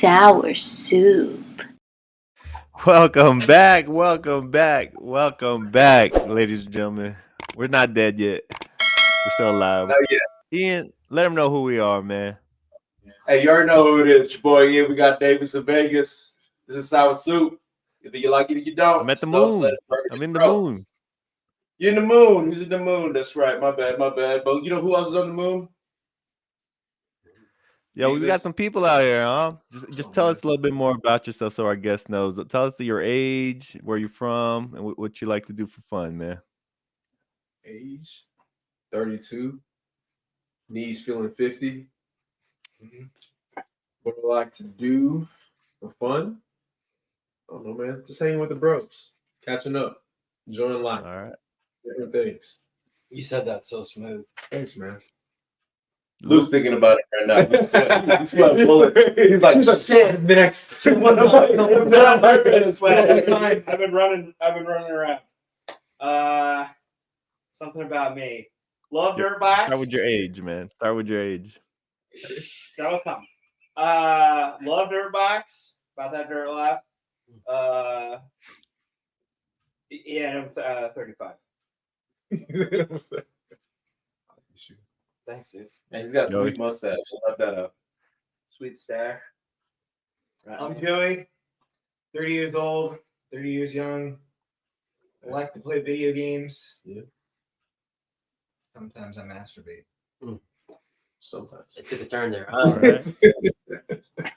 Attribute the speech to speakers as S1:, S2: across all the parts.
S1: sour soup.
S2: Welcome back, ladies and gentlemen. We're not dead yet. We're still alive.
S3: Not yet.
S2: Ian, let them know who we are, man.
S3: Hey, you already know who it is. It's your boy Ian. We got Davis in Vegas. This is Sour Soup. Either you like it or you don't.
S2: I'm at the
S3: Just don't
S2: moon.
S3: let it burn
S2: I'm
S3: your
S2: in the
S3: throat.
S2: moon.
S3: You're in the moon. He's in the moon. That's right. My bad. But you know who else is on the moon?
S2: Yo, we got
S3: Jesus.
S2: some people out here, huh? Just tell us a little bit more about yourself so our guest knows. Tell us your age, where you're from, and what you like to do for fun, man.
S4: Age 32. Knees feeling 50. What do I like to do for fun? I don't know, man. Just hanging with the bros, catching up, enjoying life.
S2: All right.
S4: Different things.
S5: You said that so smooth.
S4: Thanks, man.
S3: Luke's thinking about it right now. He's sweating bullet. He's like, shit.
S4: Next.
S5: I've been running around. Something about me. Love dirt bikes.
S2: Start with your age, man. Start with your age.
S5: That'll come. Love dirt bikes. About that dirt life. Yeah, I'm 35. Thanks, dude.
S3: Man, he's got a sweet mustache. Shut that up.
S5: Sweet stash.
S6: I'm Joey, 30 years old, 30 years young. I like to play video games.
S4: Yeah.
S6: Sometimes I masturbate.
S4: Sometimes.
S7: It took a turn there.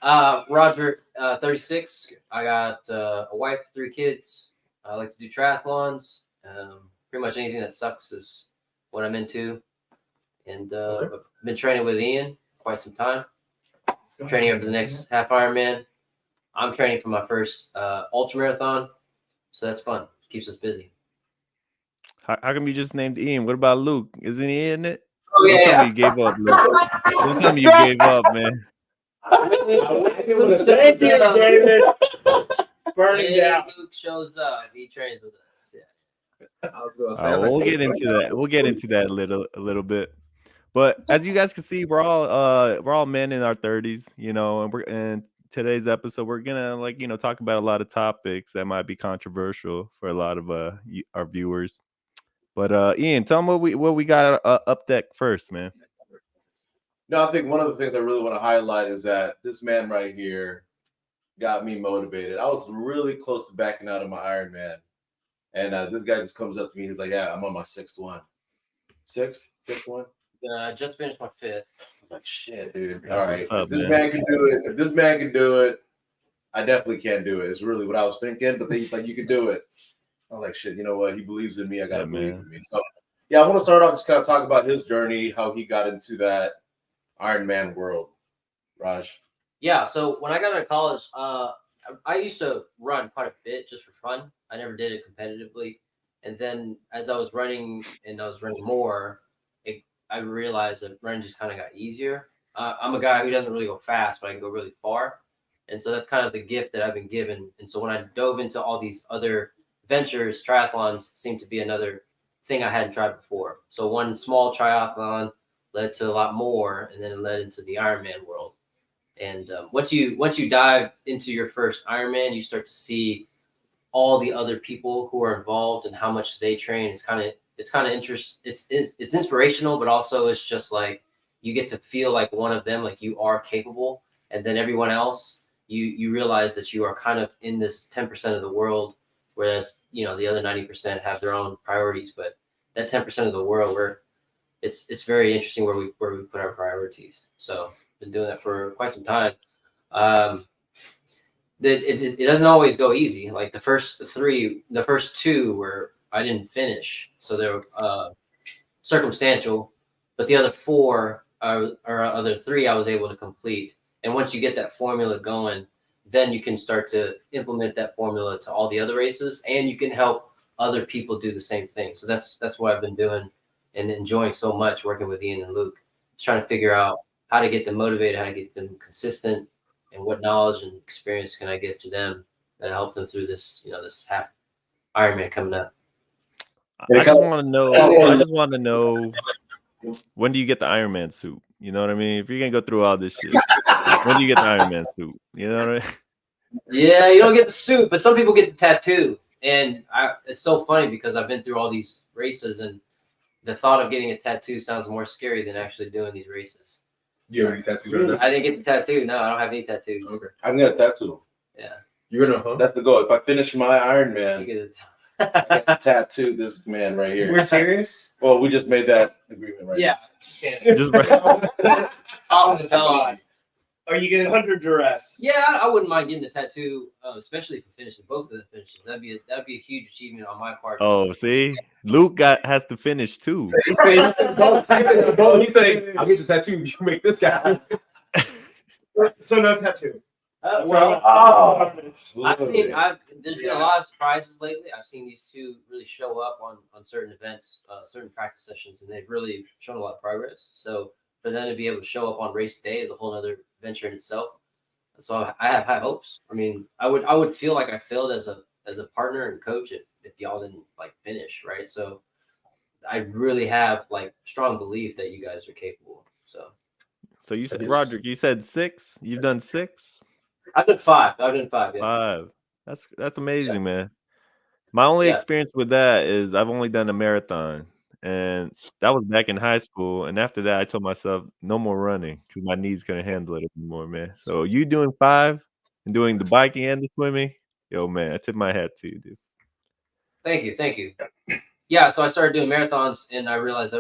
S2: All
S7: Roger, 36. I got a wife, 3 kids. I like to do triathlons. Pretty much anything that sucks is what I'm into. And I've been training with Ian quite some time. Training up for the next half Ironman. I'm training for my first ultra marathon, so that's fun. Keeps us busy.
S2: How come you just named Ian? What about Luke? Isn't he in it?
S7: Oh
S2: Don't tell
S7: yeah.
S2: me you gave up, Luke. Don't tell me you gave up, man.
S5: Thank you, David. Burning down.
S7: Luke shows up. He trains with us. Yeah.
S4: I was gonna say,
S2: We'll get into that. We'll get into that a little bit. But as you guys can see, we're all men in our 30s, and today's episode we're gonna talk about a lot of topics that might be controversial for a lot of our viewers. But Ian, tell them what we got up deck first, man.
S3: No, I think one of the things I really want to highlight is that this man right here got me motivated. I was really close to backing out of my Ironman. And this guy just comes up to me. He's like, yeah, I'm on my 6th one. 6th? 5th one?
S7: Just finished my 5th.
S3: I'm like, shit, dude.
S2: That's
S3: All right.
S2: what's up,
S3: If this
S2: man.
S3: man can do it, I definitely can't do it. It's really what I was thinking. But then he's like, you can do it. I was like, shit, you know what? He believes in me. I got to believe in me. So, yeah, I want to start off just kind of talk about his journey, how he got into that Ironman world. Raj.
S7: Yeah, so when I got out of college, I used to run quite a bit just for fun. I never did it competitively. And then as I was running and I was running more, I realized that running just kind of got easier. I'm a guy who doesn't really go fast, but I can go really far. And so that's kind of the gift that I've been given. And so when I dove into all these other ventures, triathlons seemed to be another thing I hadn't tried before. So one small triathlon led to a lot more, and then it led into the Ironman world. And once you dive into your first Ironman, you start to see all the other people who are involved and how much they train. It's kind of interest. It's inspirational, but also it's just like you get to feel like one of them, like you are capable. And then everyone else, you realize that you are kind of in this 10% of the world, whereas the other 90% have their own priorities. But that 10% of the world, it's very interesting where we put our priorities. So been doing that for quite some time. It doesn't always go easy. Like the first 2 were I didn't finish, so they're circumstantial. But the other 4 or other 3 I was able to complete. And once you get that formula going, then you can start to implement that formula to all the other races, and you can help other people do the same thing. So that's what I've been doing and enjoying so much working with Ian and Luke. Just trying to figure out how to get them motivated, how to get them consistent, and what knowledge and experience can I give to them that help them through this, this half Ironman coming up.
S2: I just want to know when do you get the Ironman suit? You know what I mean? If you're gonna go through all this shit, When do you get the Iron Man suit? You know what I mean?
S7: Yeah, you don't get the suit, but some people get the tattoo. And it's so funny because I've been through all these races, and the thought of getting a tattoo sounds more scary than actually doing these races.
S4: You have any tattoos right now?
S7: I didn't get the tattoo. No, I don't have any tattoos.
S4: Okay.
S3: I'm gonna tattoo.
S7: Yeah.
S4: You're gonna, huh?
S3: That's the goal. If I finish my Iron
S7: You
S3: Man,
S7: get it.
S3: I get to tattoo this man right here.
S6: We're serious?
S3: Well, we just made that agreement right
S7: Yeah. Just kidding.
S2: Just right.
S7: Off the dog.
S6: Are you gonna?
S5: Under duress.
S7: Yeah, I wouldn't mind getting the tattoo, especially if you finish both of the finishes. That'd be a huge achievement on my part.
S2: Oh, see, Luke has to finish too.
S4: He said, I'll get your tattoo. You make this guy.
S6: So no tattoo.
S7: Well,
S3: Oh.
S7: there's been a lot of surprises lately. I've seen these two really show up on certain events, certain practice sessions, and they've really shown a lot of progress. So for them to be able to show up on race day is a whole other venture in itself. So I have high hopes. I mean, I would feel like I failed as a partner and coach if y'all didn't like finish, right? So I really have like strong belief that you guys are capable.
S2: So you said, Roderick, you said 6. You've done 6.
S7: I've done 5. Yeah.
S2: 5. That's amazing, man. My only experience with that is I've only done a marathon, and that was back in high school. And after that, I told myself no more running because my knees couldn't handle it anymore, man. So you doing 5 and doing the biking and the swimming, yo, man, I tip my hat to you, dude.
S7: Thank you. Yeah, so I started doing marathons, and I realized I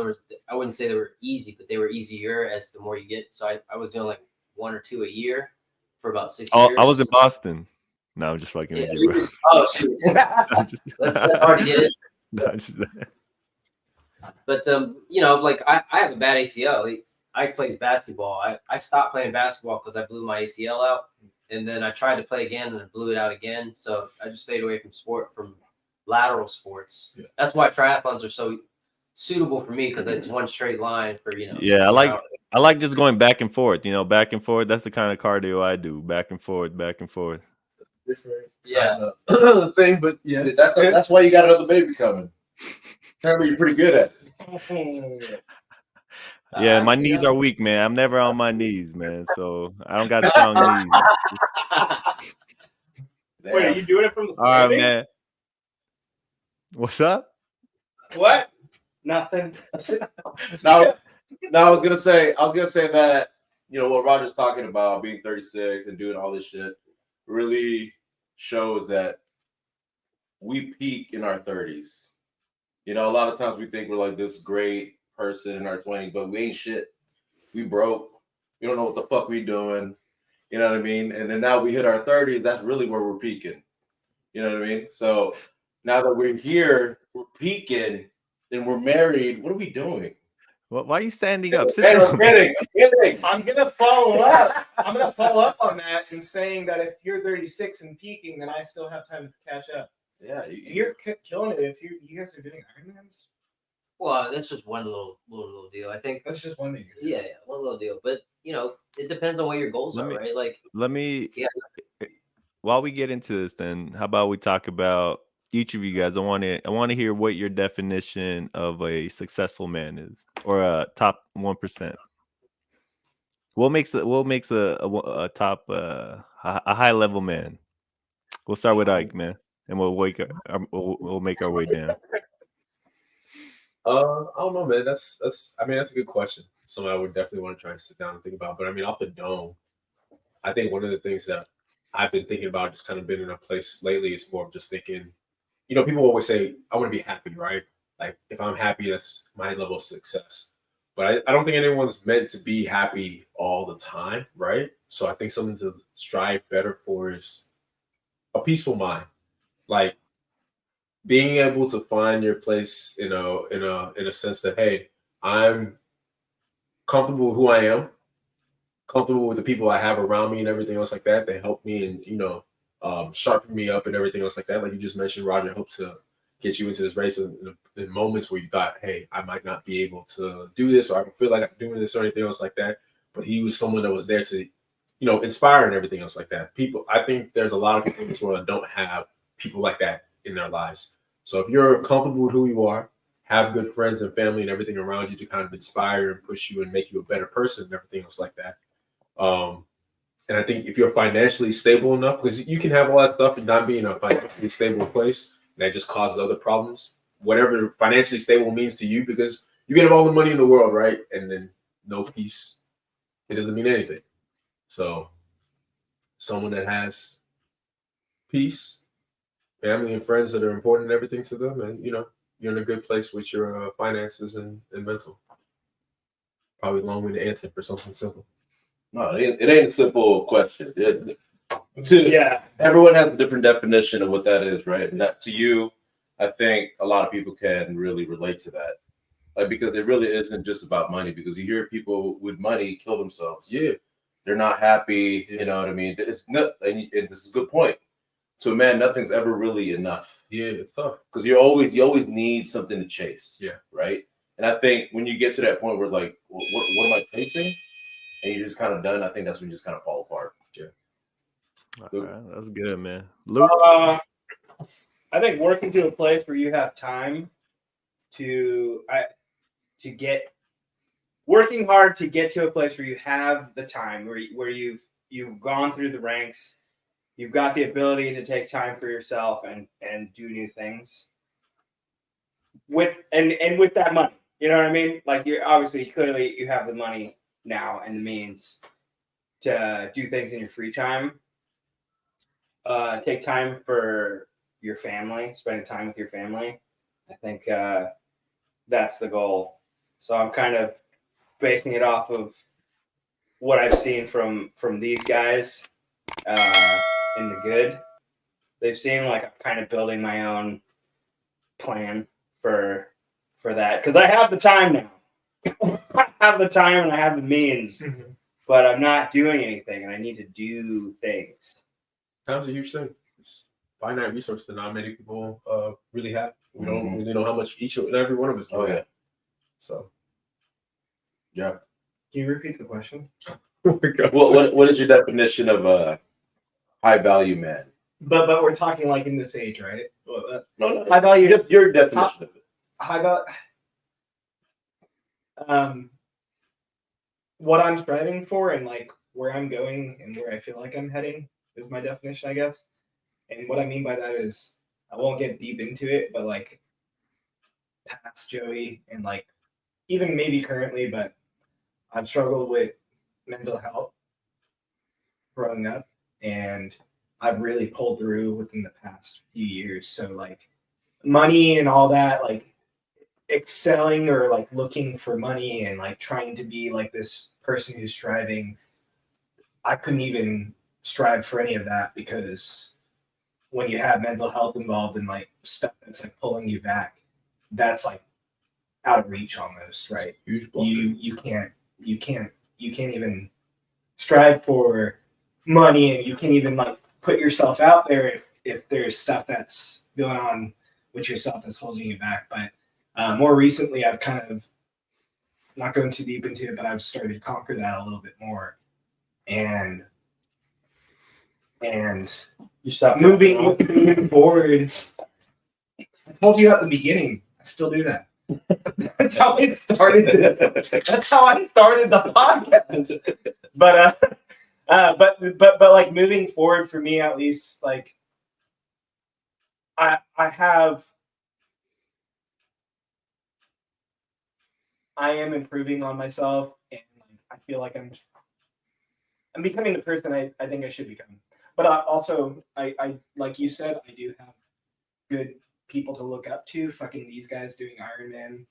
S7: wouldn't say they were easy, but they were easier as the more you get. So I was doing like 1 or 2 a year for about 6 years.
S2: I was in Boston. No, I'm just fucking with you, bro.
S7: Oh, shoot. That's hard to get it.
S2: No,
S7: But, like I have a bad ACL. I played basketball. I stopped playing basketball because I blew my ACL out. And then I tried to play again, and I blew it out again. So I just stayed away from lateral sports. Yeah. That's why triathlons are so suitable for me because it's one straight line for
S2: Yeah, I like just going back and forth. Back and forth. That's the kind of cardio I do. Back and forth.
S4: Different
S3: thing, but yeah, that's why you got another baby coming. Apparently, you're pretty good at it.
S2: Yeah, my knees are weak, man. I'm never on my knees, man. So I don't got strong knees.
S5: Wait, are you doing it from the
S2: all right, man? What's up?
S5: What? Nothing.
S3: Now, I was gonna say that what Roger's talking about, being 36 and doing all this shit, really shows that we peak in our 30s. A lot of times we think we're like this great person in our 20s, but we ain't shit. We broke. We don't know what the fuck we doing. You know what I mean? And then now we hit our 30s. That's really where we're peaking. You know what I mean? So now that we're here, we're peaking, and we're married. What are we doing?
S2: Why are you standing up?
S3: Hey, I'm kidding.
S6: I'm gonna follow up. I'm gonna follow up on that and saying that if you're 36 and peaking, then I still have time to catch up.
S3: Yeah,
S6: you're killing it. If you guys are doing Ironmans.
S7: Well, that's just one little deal. I think
S6: that's just one thing.
S7: Yeah, one little deal. But it depends on what your goals are, right? Like,
S2: while we get into this, then how about we talk about each of you guys? I want to hear what your definition of a successful man is, or a top 1%. What makes a top a high level man? We'll start with Ike, man, and we'll make our way down.
S4: I don't know, man. That's a good question. Something I would definitely want to try and sit down and think about. But I mean, off the dome, I think one of the things that I've been thinking about, just kind of been in a place lately, is more of just thinking. People always say, I want to be happy, right? Like, if I'm happy, that's my level of success. But I don't think anyone's meant to be happy all the time, right? So I think something to strive better for is a peaceful mind. Like, being able to find your place in a sense that, hey, I'm comfortable with who I am, comfortable with the people I have around me and everything else like that. They help me and, sharpen me up and everything else like that. Like you just mentioned, Roger helped to get you into this race in moments where you thought, hey, I might not be able to do this, or I don't feel like I'm doing this or anything else like that. But he was someone that was there to, inspire and everything else like that. I think there's a lot of people in this world that don't have people like that in their lives. So if you're comfortable with who you are, have good friends and family and everything around you to kind of inspire and push you and make you a better person and everything else like that, And I think if you're financially stable enough, because you can have all that stuff and not be in a financially stable place, and that just causes other problems. Whatever financially stable means to you, because you can have all the money in the world, right? And then no peace, it doesn't mean anything. So someone that has peace, family and friends that are important and everything to them, and you're in a good place with your finances and mental. Probably a long way to answer for something simple.
S3: No, it ain't a simple question. Everyone has a different definition of what that is, right? And that to you, I think a lot of people can really relate to that. Like, because it really isn't just about money, because you hear people with money kill themselves.
S4: Yeah.
S3: They're not happy, you know what I mean? It's not, and this is a good point. To a man, nothing's ever really enough.
S4: Yeah, it's tough.
S3: Because you always need something to chase.
S4: Yeah.
S3: Right? And I think when you get to that point where like, what am I chasing? And you're just kind of done, I think that's when you just kind of fall apart. Yeah.
S2: All right, that's good, man. Luke?
S5: I think working to a place where you have time working hard to get to a place where you have the time, where you've gone through the ranks, you've got the ability to take time for yourself and do new things with that money. You know what I mean? Like, you're obviously, clearly you have the money now and the means to do things in your free time. Take time for your family, spending time with your family. I think that's the goal. So I'm kind of basing it off of what I've seen from these guys in the good. They've seen, like, I'm kind of building my own plan for that, because I have the time now. I have the time and I have the means, but I'm not doing anything, and I need to do things.
S4: Time's a huge thing. It's finite resource that not many people really have. We don't really know how much each and every one of us do.
S3: Oh, yeah.
S4: So,
S3: yeah.
S6: Can you repeat the question?
S3: What is your definition of a high value man?
S6: But we're talking like in this age, right?
S3: No.
S6: High value.
S3: Just your definition of it.
S6: High value. What I'm striving for and like where I'm going and where I feel like I'm heading is my definition, I guess. And what I mean by that is, I won't get deep into it, but like past Joey and like even maybe currently, but I've struggled with mental health growing up, and I've really pulled through within the past few years. So like money and all that, like excelling or like looking for money and like trying to be like this person who's striving, I couldn't even strive for any of that, because when you have mental health involved and like stuff that's like pulling you back, that's like out of reach almost, right?
S4: huge
S6: You can't even strive for money, and you can't even like put yourself out there if there's stuff that's going on with yourself that's holding you back. But more recently, I've kind of, not going too deep into it, but I've started to conquer that a little bit more, and
S5: You stop
S6: moving forward. I told you at the beginning, I still do that. That's how I started this. That's how I started the podcast. But like moving forward for me, at least, like I am improving on myself, and like I feel like I'm becoming the person I think I should become. But also, I like you said, I do have good people to look up to. Fucking these guys doing Ironman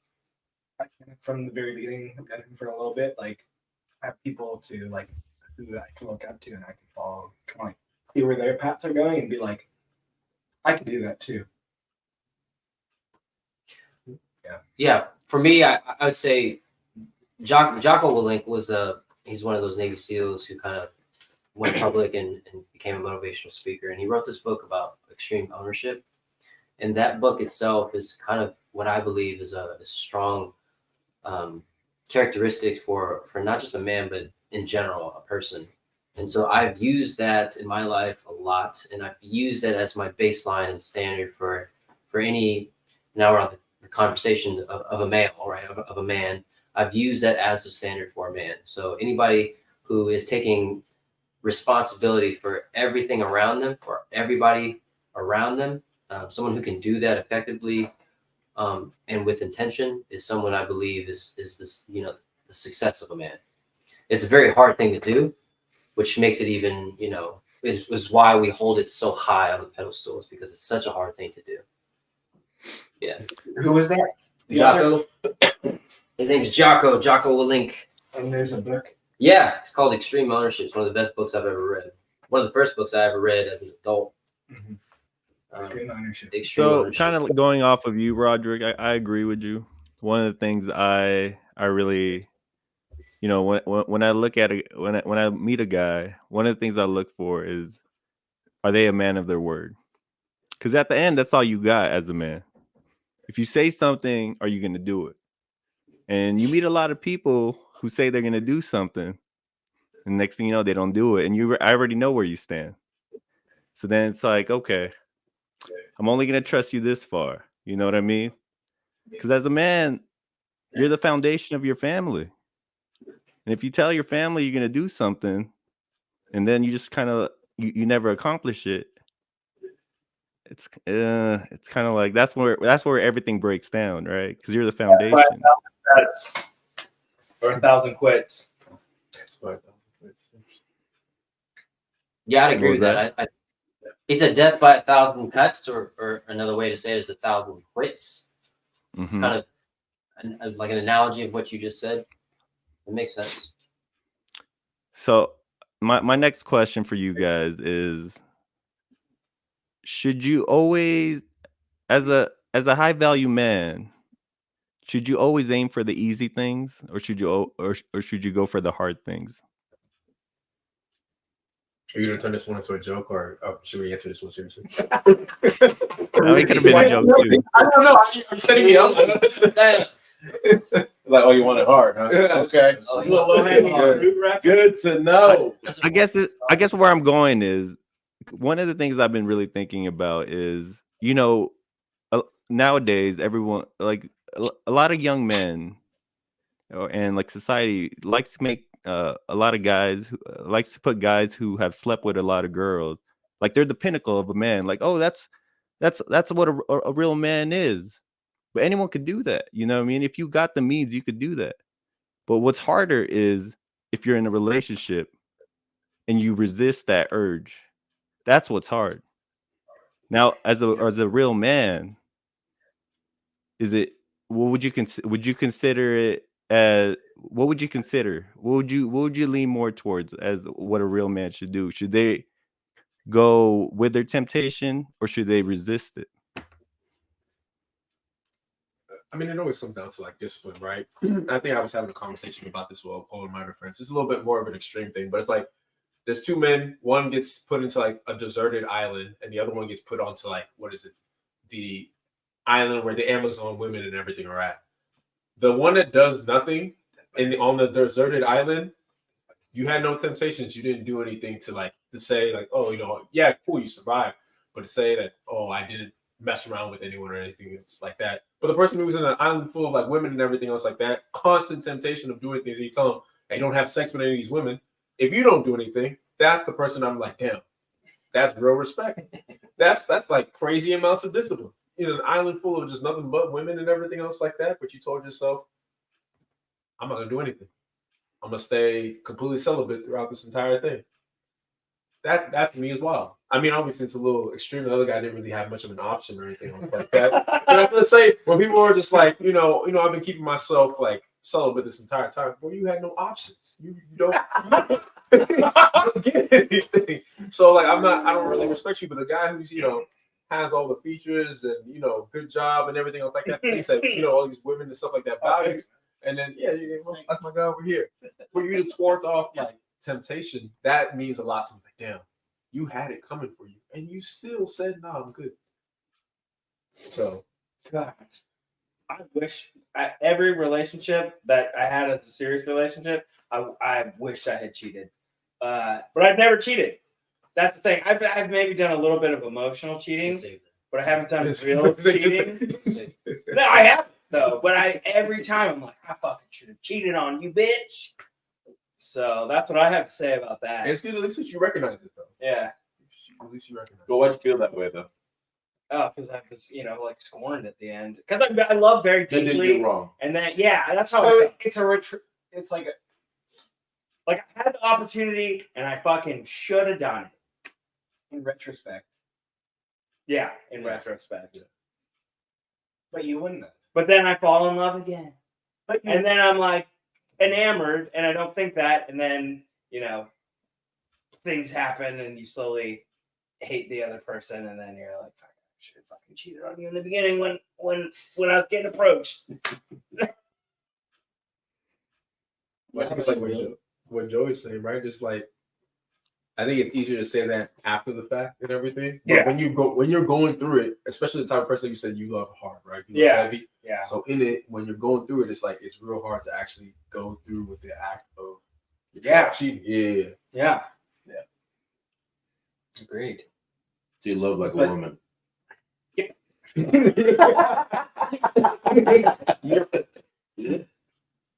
S6: from the very beginning. I've been for a little bit. Like, I have people to like who I can look up to and I can follow, kind of like see where their paths are going and be like, I can do that too.
S7: Yeah. For me, I would say Jocko Willink he's one of those Navy SEALs who kind of went public and became a motivational speaker. And he wrote this book about extreme ownership. And that book itself is kind of what I believe is a strong characteristic for not just a man, but in general, a person. And so I've used that in my life a lot. And I've used it as my baseline and standard for any, now we're on the conversation of a male, right? Of a man. I've used that as the standard for a man. So anybody who is taking responsibility for everything around them, for everybody around them. Someone who can do that effectively and with intention is someone I believe is this, you know, the success of a man. It's a very hard thing to do, which makes it even, you know, is why we hold it so high on the pedestals, because it's such a hard thing to do. Yeah.
S5: Who was that?
S7: Jocko. His name's Jocko Willink.
S6: And there's a book.
S7: Yeah, it's called Extreme Ownership. It's one of the best books I've ever read. One of the first books I ever read as an adult.
S6: Extreme ownership.
S2: Kind of going off of you, Roderick, I agree with you. One of the things I really, you know, when I look at when I meet a guy, one of the things I look for is, are they a man of their word? Because at the end, that's all you got as a man. If you say something, are you going to do it? And you meet a lot of people who say they're going to do something, and next thing you know, they don't do it. And I already know where you stand. So then it's like, okay, I'm only going to trust you this far. You know what I mean? Because as a man, you're the foundation of your family. And if you tell your family you're going to do something, and then you just kind of, you never accomplish it, it's kind of like, that's where everything breaks down, right? Because you're the foundation.
S5: That's or 1,000 quits.
S7: Yeah, I'd agree with that. He said death by 1,000 cuts, or another way to say it is 1,000 quits. It's kind of like an analogy of what you just said. It makes sense.
S2: So my next question for you guys is, should you always, as a high value man, should you always aim for the easy things, or should you go for the hard things?
S4: Are you gonna turn this one into a joke, or should we answer this one seriously?
S2: No, it could have been a joke too.
S4: I don't know. Are you setting me up?
S3: Like, oh, you want it hard, huh? Okay. Good to know.
S2: I guess where I'm going is, one of the things I've been really thinking about is, you know, nowadays everyone, like a lot of young men, and like society likes to make a lot of guys likes to put guys who have slept with a lot of girls, like they're the pinnacle of a man. Like, oh, that's what a real man is. But anyone could do that, you know what I mean? If you got the means, you could do that. But what's harder is if you're in a relationship and you resist that urge. That's what's hard. Now, as a real man, what would you consider it as? What would you consider? What would you lean more towards as what a real man should do? Should they go with their temptation, or should they resist it?
S4: I mean, it always comes down to like discipline, right? I think I was having a conversation about this with one of my friends. It's a little bit more of an extreme thing, but it's like there's two men. One gets put into like a deserted island, and the other one gets put onto like, what is it? The island where the Amazon women and everything are at. The one that does nothing on the deserted island, you had no temptations. You didn't do anything to say like, oh, you know, yeah, cool, you survived. But to say that, oh, I didn't mess around with anyone or anything, it's like that. But the person who was in an island full of like women and everything else like that, constant temptation of doing things, and you tell them, hey, don't have sex with any of these women. If you don't do anything, that's the person I'm like, damn, that's real respect. That's like crazy amounts of discipline. You know, an island full of just nothing but women and everything else like that. But you told yourself, I'm not gonna do anything. I'm gonna stay completely celibate throughout this entire thing. That for me as well. I mean, obviously it's a little extreme. The other guy didn't really have much of an option or anything else like that. But let's say when people are just like, you know, I've been keeping myself like celibate this entire time. Well, you had no options. You don't get anything. So like, I don't really respect you. But the guy who's, you know, has all the features and, you know, good job and everything else like that, thinks that, you know, all these women and stuff like that values. And then that's my guy over here. For you to thwart off like temptation, that means a lot to me. Like, damn, you had it coming for you, and you still said, "No, I'm good." So,
S5: God, I wish every relationship that I had as a serious relationship, I wish I had cheated, but I've never cheated. That's the thing. I've maybe done a little bit of emotional cheating, but I haven't done real cheating. No, I haven't though. But every time I'm like, I fucking should have cheated on you, bitch. So that's what I have to say about that.
S4: And it's good at least that you recognize it, though.
S5: Yeah.
S4: At least you recognize
S3: But why'd you feel that way though?
S5: Oh, because I was, like scorned at the end. Because I love very
S3: They
S5: deeply.
S3: did you wrong.
S5: And then, that's how
S6: So
S5: it's it's like I had the opportunity and I fucking should have done it.
S6: In retrospect.
S5: Yeah, in retrospect.
S6: But you wouldn't have.
S5: But then I fall in love again.
S6: But you
S5: And then I'm like enamored and I don't think that. And then, things happen and you slowly hate the other person. And then you're like, fuck, I should have fucking cheated on you in the beginning when I was getting approached.
S4: But I think it's like what Joey's saying, right? Just like, I think it's easier to say that after the fact and everything. But
S5: Yeah.
S4: when you're going through it, especially the type of person you said you love hard, right? You love
S5: Yeah.
S4: heavy.
S5: Yeah.
S4: So in it, when you're going through it, it's like it's real hard to actually go through with the act of cheating. Yeah.
S5: Yeah.
S3: Yeah.
S5: Agreed.
S3: Do you love like a woman?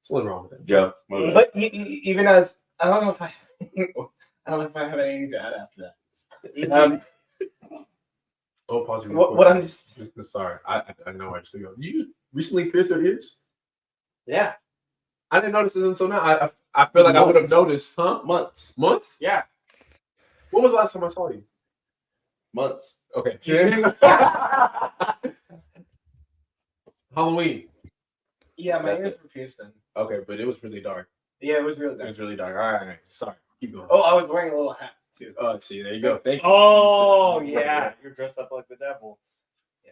S4: Something wrong with that.
S3: Joe.
S6: But even as I don't know if I have anything to add after that.
S4: Oh, pause.
S6: What I'm just
S4: sorry. I know I just go. You recently pierced your ears?
S5: Yeah.
S4: I didn't notice it until now. I feel like I would have noticed, huh?
S3: Months.
S5: Yeah.
S4: When was the last time I saw you?
S3: Months.
S4: Okay. Halloween.
S6: yeah, my ears were pierced then.
S4: Okay, but it was really dark.
S6: Yeah, it was really
S4: It
S6: dark.
S4: was really dark. All right. Sorry. Keep going.
S6: Oh, I was wearing a little hat too.
S4: Oh, see, there you go. Thank you.
S5: Oh, yeah. You're dressed up like the devil.
S6: Yeah.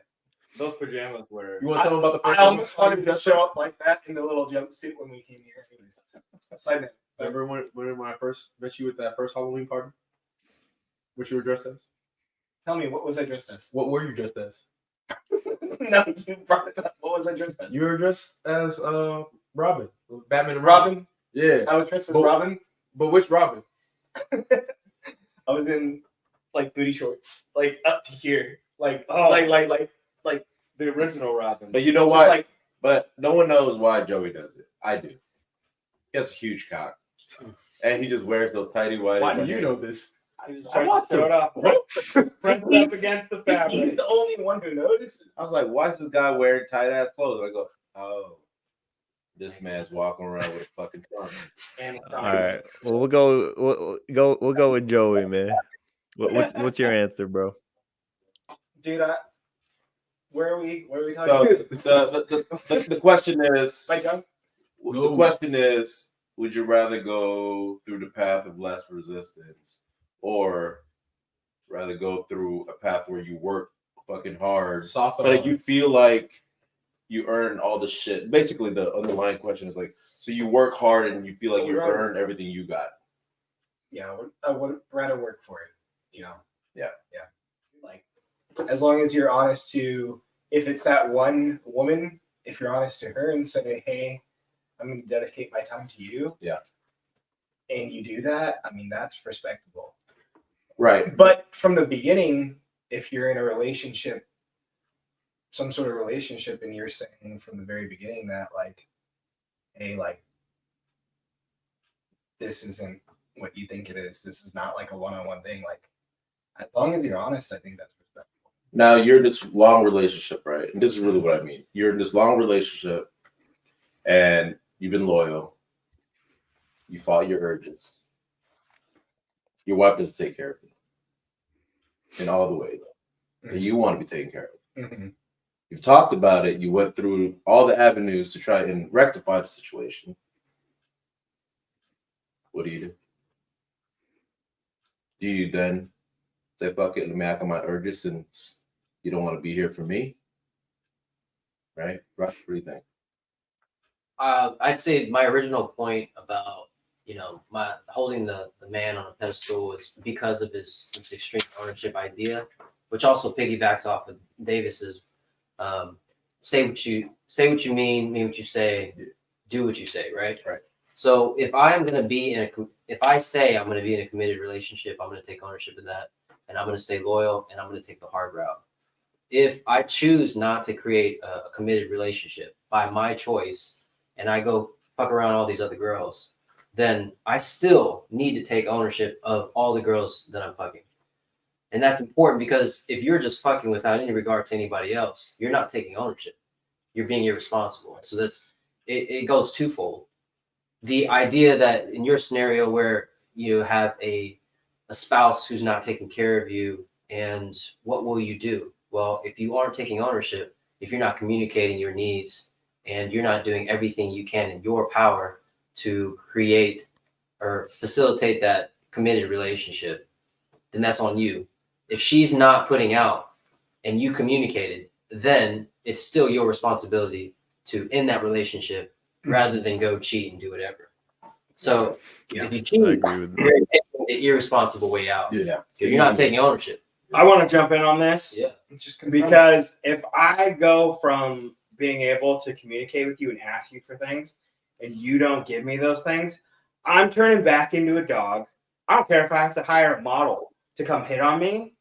S5: Those pajamas were.
S4: You want to tell them about the first
S6: I
S4: time
S6: almost wanted to show up like that in the little jumpsuit when we came here. Anyways, side note.
S4: Remember when I first met you at that first Halloween party? What you were dressed as?
S6: Tell me, what was I dressed as?
S4: What were you dressed as?
S6: No, you brought it up. What was I dressed as?
S4: You were dressed as Robin. Batman and
S6: Robin.
S4: Yeah.
S6: I was dressed as
S4: But-
S6: Robin.
S4: But which Robin?
S6: I was in like booty shorts, like up to here, like
S5: Oh.
S6: like
S5: The original Robin.
S3: But you know
S6: just
S3: what?
S6: like
S3: But no one knows why Joey does it. I do. He has a huge cock. And he just wears those tighty whities.
S4: Why do you know this?
S5: I just
S6: I
S5: tried
S6: want
S5: to throw it off. Press it up against the
S6: he's
S5: fabric.
S6: the only one who noticed.
S3: I was like, why is this guy wearing tight ass clothes? And I go, oh, this man's walking around with a fucking trunk.
S5: And
S2: All right. Well, we'll go with Joey, man. What's your answer, bro?
S6: Dude, where are we talking
S3: So
S6: about?
S3: the question is,
S6: My tongue?
S3: the question is, would you rather go through the path of less resistance, or rather go through a path where you work fucking hard,
S4: Soft
S3: so that you feel like you earn all the shit? Basically, the underlying question is like, so you work hard and you feel like you earned everything you got.
S6: Yeah, I would rather work for it, you know?
S3: Yeah.
S6: Like, as long as you're honest to, if it's that one woman, if you're honest to her and say, hey, I'm going to dedicate my time to you.
S3: Yeah.
S6: And you do that, I mean, that's respectable.
S3: Right.
S6: But from the beginning, if you're in a relationship, some sort of relationship, and you're saying from the very beginning that, like, hey, like, this isn't what you think it is. This is not like a one-on-one thing. Like, as long as you're honest, I think that's respectable.
S3: Now you're in this long relationship, right? And this is really what I mean. You're in this long relationship and you've been loyal. You fought your urges. Your wife doesn't take care of you in all the ways that you want to be taken care of.
S6: Mm-hmm.
S3: You've talked about it. You went through all the avenues to try and rectify the situation. What do you do? Do you then say, fuck it, let me act on my urges since you don't want to be here for me? Right? Rush, what do you think?
S7: I'd say my original point about my holding the man on a pedestal is because of his extreme ownership idea, which also piggybacks off of Davis's say what you mean what you say, do what you say, right?
S3: Right.
S7: So if I say I'm going to be in a committed relationship, I'm going to take ownership of that, and I'm going to stay loyal, and I'm going to take the hard route. If I choose not to create a committed relationship by my choice, and I go fuck around all these other girls, then I still need to take ownership of all the girls that I'm fucking. And that's important because if you're just fucking without any regard to anybody else, you're not taking ownership. You're being irresponsible. So it goes twofold. The idea that in your scenario where you have a spouse who's not taking care of you, and what will you do? Well, if you aren't taking ownership, if you're not communicating your needs, and you're not doing everything you can in your power to create or facilitate that committed relationship, then that's on you. If she's not putting out and you communicated, then it's still your responsibility to end that relationship rather than go cheat and do whatever. So if you cheat, you're taking the irresponsible way out.
S3: Yeah.
S7: So you're not taking ownership.
S5: I want to jump in on this.
S7: Yeah.
S5: Because if I go from being able to communicate with you and ask you for things and you don't give me those things, I'm turning back into a dog. I don't care if I have to hire a model to come hit on me.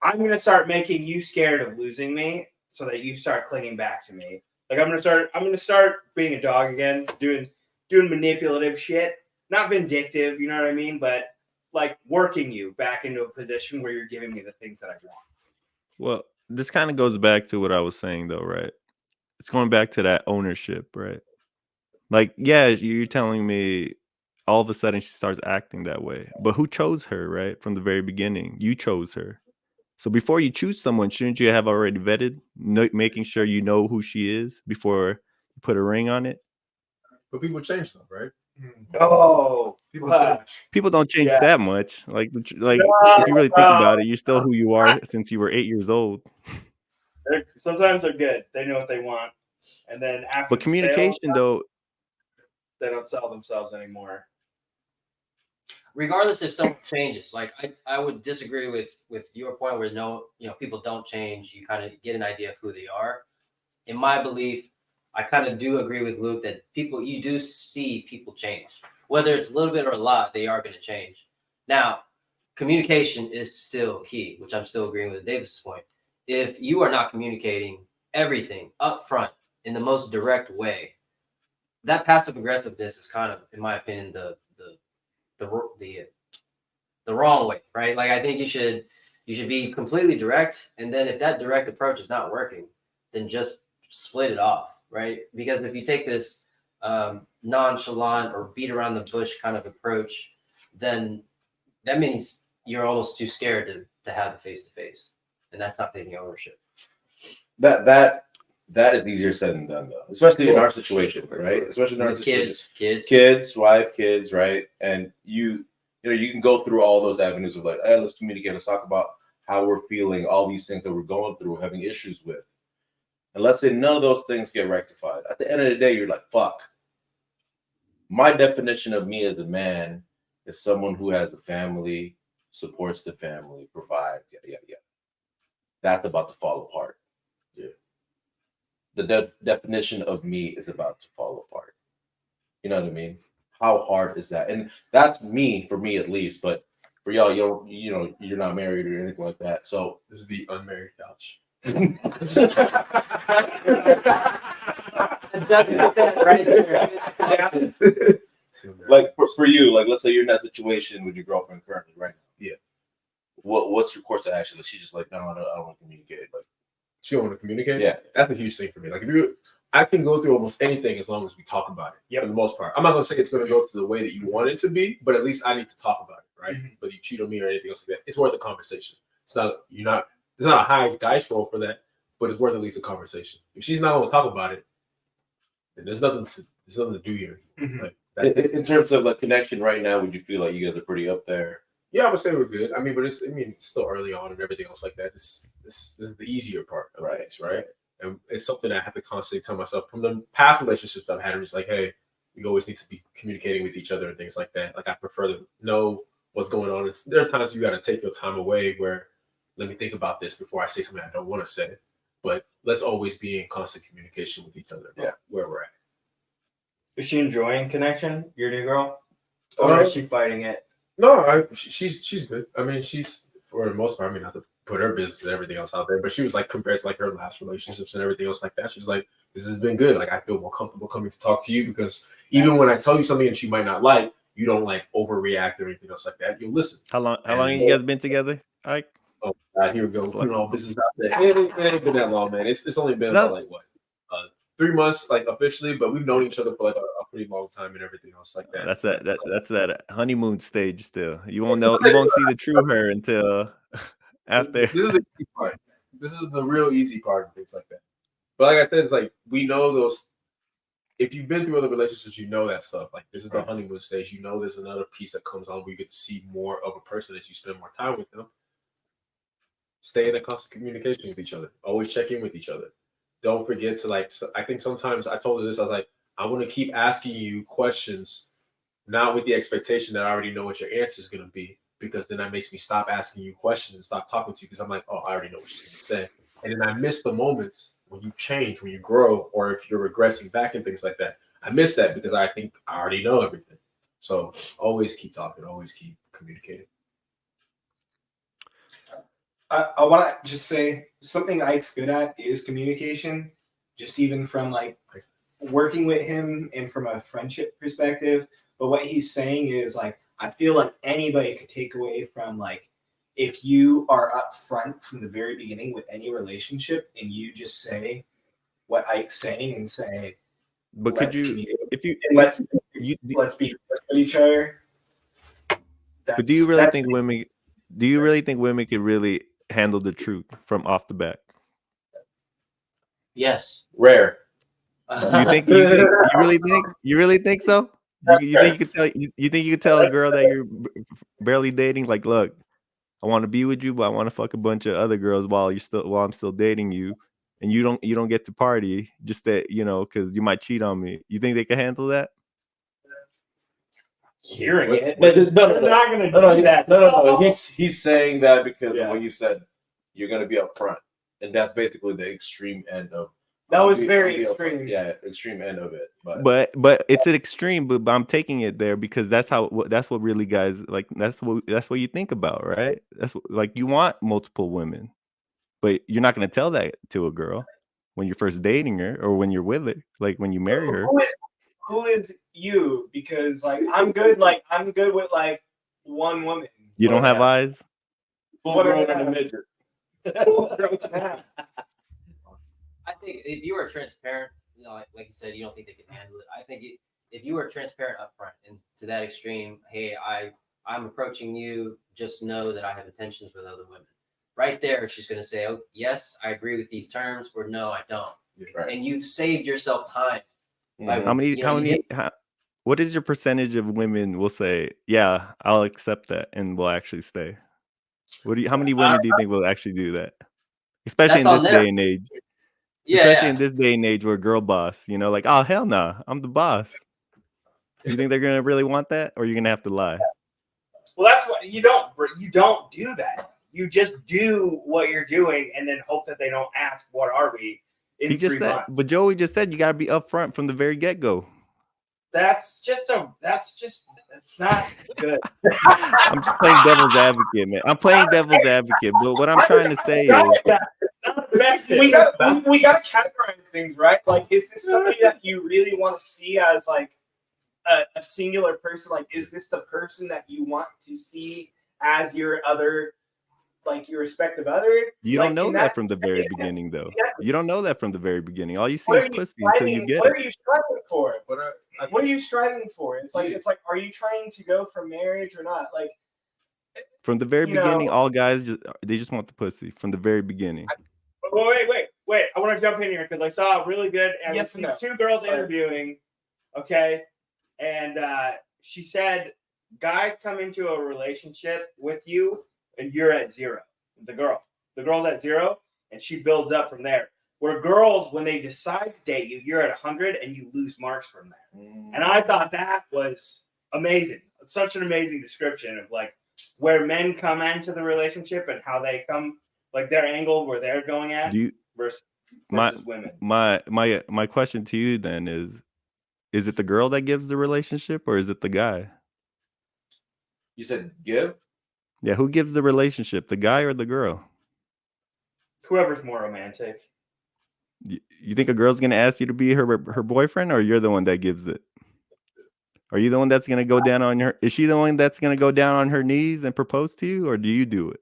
S5: I'm going to start making you scared of losing me so that you start clinging back to me. Like I'm going to start being a dog again, doing manipulative shit, not vindictive, you know what I mean? But like working you back into a position where you're giving me the things that I want.
S2: Well, this kind of goes back to what I was saying, though, right? It's going back to that ownership, right? Like, yeah, you're telling me all of a sudden she starts acting that way. But who chose her, right? From the very beginning, you chose her. So before you choose someone, shouldn't you have already vetted, making sure you know who she is before you put a ring on it?
S4: But people change though, right?
S5: Oh,
S2: people don't change that much. Like if you really think about it, you're still who you are since you were 8 years old.
S5: Sometimes they're good. They know what they want, and then after.
S2: But communication, though,
S5: they don't sell themselves anymore.
S7: Regardless if someone changes, like I would disagree with your point where people don't change. You kind of get an idea of who they are. In my belief, I kind of do agree with Luke that you do see people change. Whether it's a little bit or a lot, they are going to change. Now, communication is still key, which I'm still agreeing with Davis's point. If you are not communicating everything up front in the most direct way, that passive aggressiveness is kind of, in my opinion, the wrong way, right? Like I think you should be completely direct, and then if that direct approach is not working, then just split it off, right? Because if you take this nonchalant or beat around the bush kind of approach, then that means you're almost too scared to have the face-to-face, and that's not taking ownership.
S3: That is easier said than done, though, especially in our situation, right? Especially in our situation. Kids, wife, kids, right? And you can go through all those avenues of like, hey, let's communicate, let's talk about how we're feeling, all these things that we're going through, having issues with. And let's say none of those things get rectified. At the end of the day, you're like, fuck. My definition of me as a man is someone who has a family, supports the family, provides, yeah. That's about to fall apart. Yeah. The definition of me is about to fall apart. You know what I mean? How hard is that? And that's me, for me at least. But for y'all, you're not married or anything like that. So
S4: this is the unmarried couch.
S7: Right there.
S3: Like for you, like let's say you're in that situation with your girlfriend currently right now.
S4: Yeah.
S3: What's your course of action? Like she's just like, no, I don't want to communicate. Like
S4: she don't want to communicate.
S3: Yeah,
S4: that's a huge thing for me. Like I can go through almost anything as long as we talk about it. Yeah, for the most part. I'm not gonna say it's gonna go through the way that you want it to be, but at least I need to talk about it, right? Mm-hmm. But you cheat on me or anything else like that, it's worth a conversation. It's not a high dice roll for that, but it's worth at least a conversation. If she's not gonna talk about it, then there's nothing to do here. Mm-hmm. Like
S3: in terms of like connection right now, would you feel like you guys are pretty up there?
S4: Yeah, I would say we're good. I mean, but it's still early on and everything else like that. This is the easier part of things, right? And it's something I have to constantly tell myself from the past relationships I've had. I'm just like, hey, we always need to be communicating with each other and things like that. Like I prefer to know what's going on. There are times you got to take your time away where let me think about this before I say something I don't want to say. But let's always be in constant communication with each other about where we're at.
S5: Is she enjoying connection, your new girl? Or is she fighting it?
S4: No, she's good. I mean, she's for the most part. I mean, not to put her business and everything else out there, but she was like compared to like her last relationships and everything else like that. She's like, this has been good. Like I feel more comfortable coming to talk to you because even when I tell you something that you might not like, you don't like overreact or anything else like that. You listen.
S2: How long have you guys been together? Ike?
S4: Oh God, here we go. Putting all business out there. It ain't been that long, man. It's only been about like what 3 months, like officially, but we've known each other for like a pretty long time and everything else like that.
S2: That's that honeymoon stage still. You won't see the true her until after.
S4: This is the easy part. This is the real easy part and things like that. But like I said, it's like we know those. If you've been through other relationships, you know that stuff. Like this is the honeymoon stage. You know there's another piece that comes on where you get to see more of a person as you spend more time with them. Stay in a constant communication with each other. Always check in with each other. Don't forget to like. I think sometimes I told her this. I was like, I want to keep asking you questions, not with the expectation that I already know what your answer is going to be, because then that makes me stop asking you questions and stop talking to you because I'm like, oh, I already know what she's going to say, and then I miss the moments when you change, when you grow, or if you're regressing back and things like that. I miss that because I think I already know everything. So always keep talking, always keep communicating.
S6: I want to just say something Ike's good at is communication, just even from like working with him and from a friendship perspective. But what he's saying is like, I feel like anybody could take away from like, if you are upfront from the very beginning with any relationship and you just say what Ike's saying and say,
S2: but could you,
S6: let's be with each other.
S2: But do you really think women? Do you really think women can really handle the truth from off the bat?
S7: Yes.
S3: Rare.
S2: You really think so? You think you could tell? You think you could tell a girl that you're barely dating, like, look, I want to be with you, but I want to fuck a bunch of other girls while I'm still dating you, and you don't get to party, just that, because you might cheat on me. You think they can handle that?
S5: Hearing it, but they're not going to do that.
S3: No. He's saying that because of what you said. You're going to be upfront, and that's basically the extreme end of.
S5: That was very extreme.
S3: Yeah, extreme end of it.
S2: But it's an extreme. But I'm taking it there because that's what really guys like. That's what you think about, right? That's like you want multiple women, but you're not going to tell that to a girl when you're first dating her or when you're with her, like when you marry her.
S6: Who is you? Because like I'm good with like one woman.
S2: You don't have eyes?
S3: Full grown and a midget.
S7: I think if you were transparent, like you said, you don't think they can handle it. I think if you were transparent up front and to that extreme, hey, I'm approaching you, just know that I have intentions with other women. Right there, she's going to say, oh, yes, I agree with these terms, or no, I don't. Right. And you've saved yourself time.
S2: What is your percentage of women will say, yeah, I'll accept that and will actually stay? How many women do you think will actually do that? Especially in this day and age. Especially in this day and age where girl boss, like, oh, hell no, I'm the boss. You think they're going to really want that, or you're going to have to lie?
S5: Well, that's what you don't do that. You just do what you're doing and then hope that they don't ask, what are we?
S2: But Joey just said you got to be upfront from the very get-go.
S5: That's not good.
S2: I'm just playing devil's advocate, man. I'm playing devil's advocate, but what I'm trying to say is
S6: we got to categorize things, right? Like, is this somebody that you really want to see as like a singular person? Like, is this the person that you want to see as your other, like your respective other?
S2: You don't know that from the very beginning, though. You don't know that from the very beginning. All you see is pussy until you get it.
S6: What are you striving for? What are you striving for? It's like, are you trying to go for marriage or not? Like,
S2: from the very beginning, all guys just want the pussy from the very beginning.
S5: Wait! I want to jump in here because I saw a really good. Two girls interviewing, okay, and she said, guys come into a relationship with you and you're at zero. The girl's at zero, and she builds up from there. Where girls, when they decide to date you, you're at 100 and you lose marks from there. And I thought that was amazing. It's such an amazing description of like where men come into the relationship and how they come, like their angle where they're going at versus women.
S2: My question to you then is it the girl that gives the relationship or is it the guy?
S3: You said give?
S2: Yeah, who gives the relationship, the guy or the girl?
S5: Whoever's more romantic.
S2: You think a girl's gonna ask you to be her boyfriend, or you're the one that gives it? Are you the one that's gonna go down on her? Is she the one that's gonna go down on her knees and propose to you, or do you do it?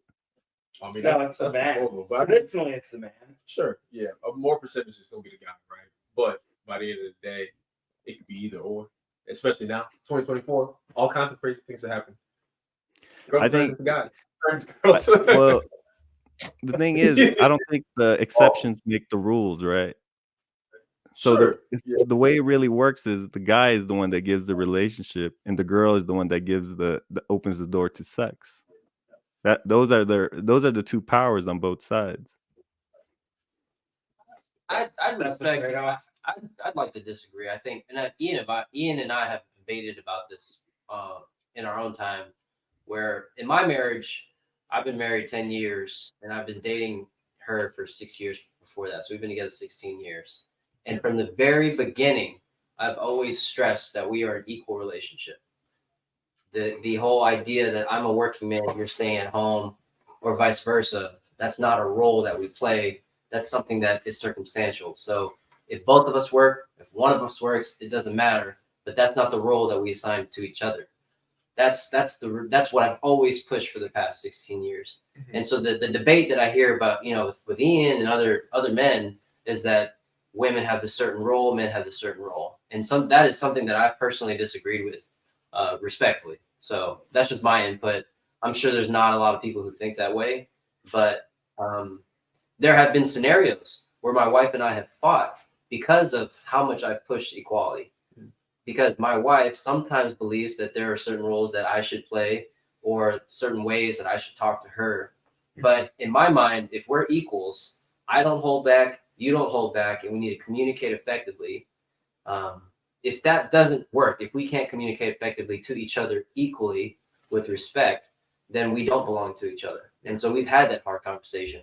S4: I mean,
S5: No, it's the man.
S4: proposal, but I mean,
S5: Traditionally, it's the man.
S4: sure, yeah, a more percentage is gonna be the guy, right? But by the end of the day, it could be either or. Especially now, it's 2024. All kinds of crazy things are happening. Girls
S2: I
S4: turn
S2: think-
S4: into guys. Turn into girls.
S2: Well, the thing is, I don't think the exceptions make the rules, right? So
S4: Sure.
S2: the way it really works is the guy is the one that gives the relationship, and the girl is the one that gives the opens the door to sex. Those are the two powers on both sides.
S7: I'd respect. I'd like to disagree. I think, and Ian and I have debated about this in our own time. Where in my marriage, I've been married 10 years, and I've been dating her for 6 years before that. So we've been together 16 years. And from the very beginning, I've always stressed that we are an equal relationship. The whole idea that I'm a working man, you're staying at home, or vice versa, that's not a role that we play. That's something that is circumstantial. So if both of us work, if one of us works, it doesn't matter. But that's not the role that we assign to each other. That's what I've always pushed for the past 16 years. Mm-hmm. And so the debate that I hear about, with Ian and other men is that women have this certain role, men have this certain role. And that is something that I've personally disagreed with, respectfully. So that's just my input. I'm sure there's not a lot of people who think that way, but there have been scenarios where my wife and I have fought because of how much I've pushed equality. Because my wife sometimes believes that there are certain roles that I should play or certain ways that I should talk to her. But in my mind, if we're equals, I don't hold back, you don't hold back, and we need to communicate effectively. If that doesn't work, if we can't communicate effectively to each other equally with respect, then we don't belong to each other. And so we've had that hard conversation.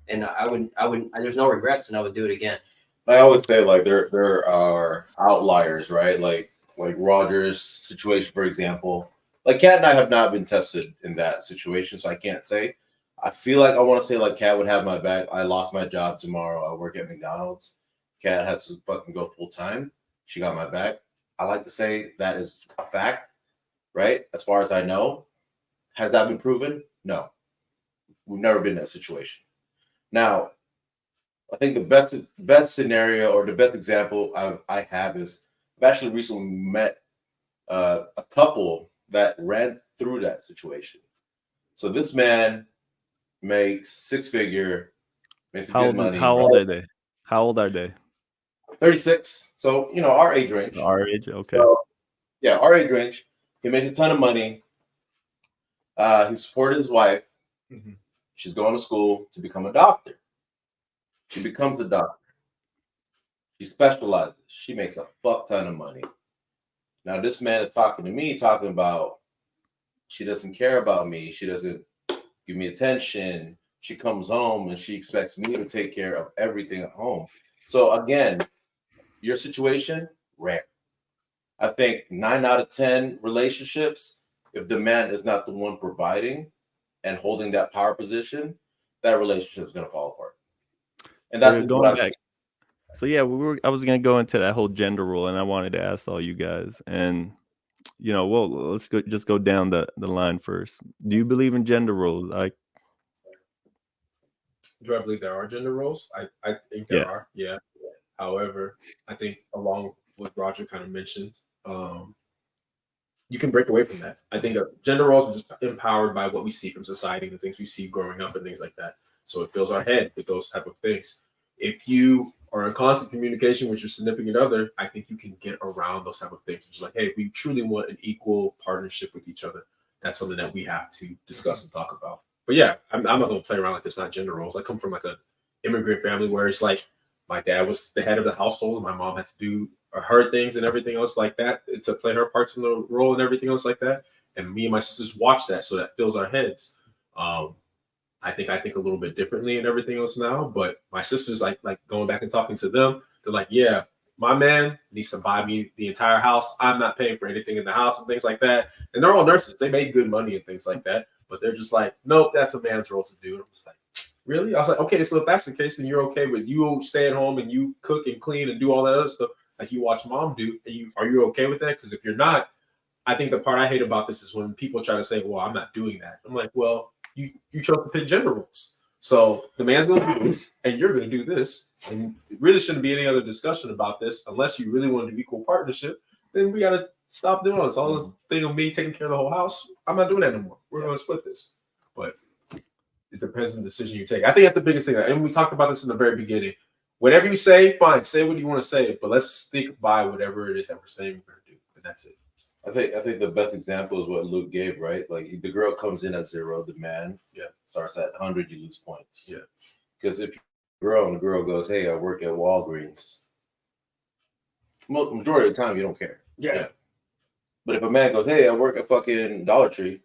S7: And I wouldn't, there's no regrets, and I would do it again.
S3: I always say, like, there are outliers, right? Like Roger's situation, for example. Like, Kat and I have not been tested in that situation, so I can't say. I feel like I want to say, like, Kat would have my back. I lost my job tomorrow. I work at McDonald's. Kat has to fucking go full time. She got my back. I like to say that is a fact, right? As far as I know. Has that been proven? No. We've never been in that situation. Now, I think the best scenario or the best example I have is I've actually recently met a couple that ran through that situation. So this man makes six-figure, makes good money.
S2: How old are they? How old are they?
S3: 36. So, our age range.
S2: Our age, okay.
S3: So, yeah, our age range. He makes a ton of money. He supported his wife. Mm-hmm. She's going to school to become a doctor. She becomes a doctor. She specializes. She makes a fuck ton of money. Now, this man is talking to me, talking about she doesn't care about me. She doesn't give me attention. She comes home and she expects me to take care of everything at home. So, again, your situation, rare. I think 9 out of 10 relationships, if the man is not the one providing and holding that power position, that relationship is going to fall apart. And that's what I've seen.
S2: So yeah, I was gonna go into that whole gender role, and I wanted to ask all you guys, and let's go down the line first. Do you believe in gender roles?
S4: Do I believe there are gender roles? I think there are. Yeah. However, I think along with Roger kind of mentioned, you can break away from that. I think gender roles are just empowered by what we see from society, the things we see growing up, and things like that. So it fills our head with those type of things. If you are in constant communication with your significant other, I think you can get around those type of things. It's like, hey, if we truly want an equal partnership with each other, that's something that we have to discuss and talk about. But yeah, I'm not going to play around like it's not gender roles. I come from like an immigrant family where it's like my dad was the head of the household, and my mom had to do her things and everything else like that to play her parts in the role and everything else like that. And me and my sisters watch that, so that fills our heads. I think a little bit differently and everything else now, but my sisters like going back and talking to them. They're like, yeah, my man needs to buy me the entire house. I'm not paying for anything in the house and things like that. And they're all nurses. They make good money and things like that, but they're just like, nope, that's a man's role to do. And I'm just like, really? I was like, okay, so if that's the case, then you're okay with you stay at home and you cook and clean and do all that other stuff like you watch mom do. Are you okay with that? Because if you're not, I think the part I hate about this is when people try to say, well, I'm not doing that. I'm like, well, you chose to pick gender roles. So the man's going to do this, and you're going to do this. And it really shouldn't be any other discussion about this unless you really want to do equal partnership. Then we got to stop doing all this. All this thing of me taking care of the whole house, I'm not doing that no more. We're going to split this. But it depends on the decision you take. I think that's the biggest thing. And we talked about this in the very beginning. Whatever you say, fine. Say what you want to say. But let's stick by whatever it is that we're saying we're going to do. And that's it.
S3: I think the best example is what Luke gave, right? Like the girl comes in at 0, the man starts at 100, you lose points.
S4: Yeah.
S3: Because if you're a girl and the girl goes, hey, I work at Walgreens, majority of the time you don't care.
S5: Yeah.
S3: But if a man goes, hey, I work at fucking Dollar Tree,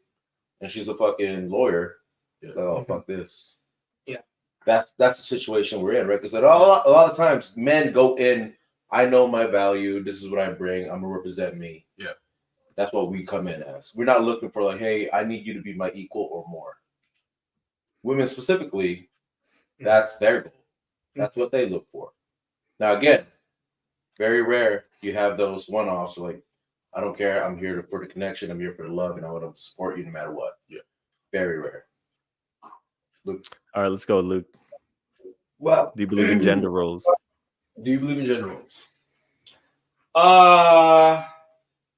S3: and she's a fucking lawyer, like, oh, fuck this.
S5: Yeah.
S3: That's the situation we're in, right? Because a lot of times men go in, I know my value, this is what I bring, I'm gonna represent me.
S4: Yeah.
S3: That's what we come in as. We're not looking for like, hey, I need you to be my equal or more. Women specifically, that's their goal. That's what they look for. Now, again, very rare you have those one-offs like, I don't care, I'm here for the connection, I'm here for the love, and I want to support you no matter what.
S4: Yeah.
S3: Very rare. Luke.
S2: All right, let's go, Luke.
S5: Well,
S2: Do you believe in gender roles?
S4: Do you believe in gender roles?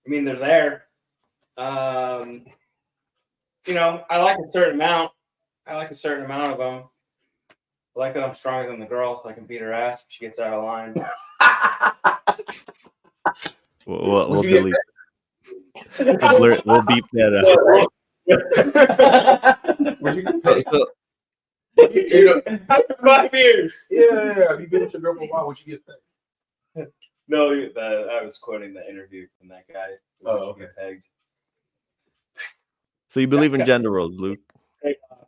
S5: I mean, they're there. You know, I like a certain amount. I like a certain amount of them. I like that I'm stronger than the girl, so I can beat her ass if she gets out of line.
S2: We'll delete. We'll beep that out.
S4: Would you
S2: So,
S4: you know,
S5: After 5 years.
S4: yeah. You been with your girl for a while, what you get paid?
S5: No, I was quoting the interview from that guy.
S4: Oh, okay.
S5: Pegged.
S2: so you believe in gender roles, Luke?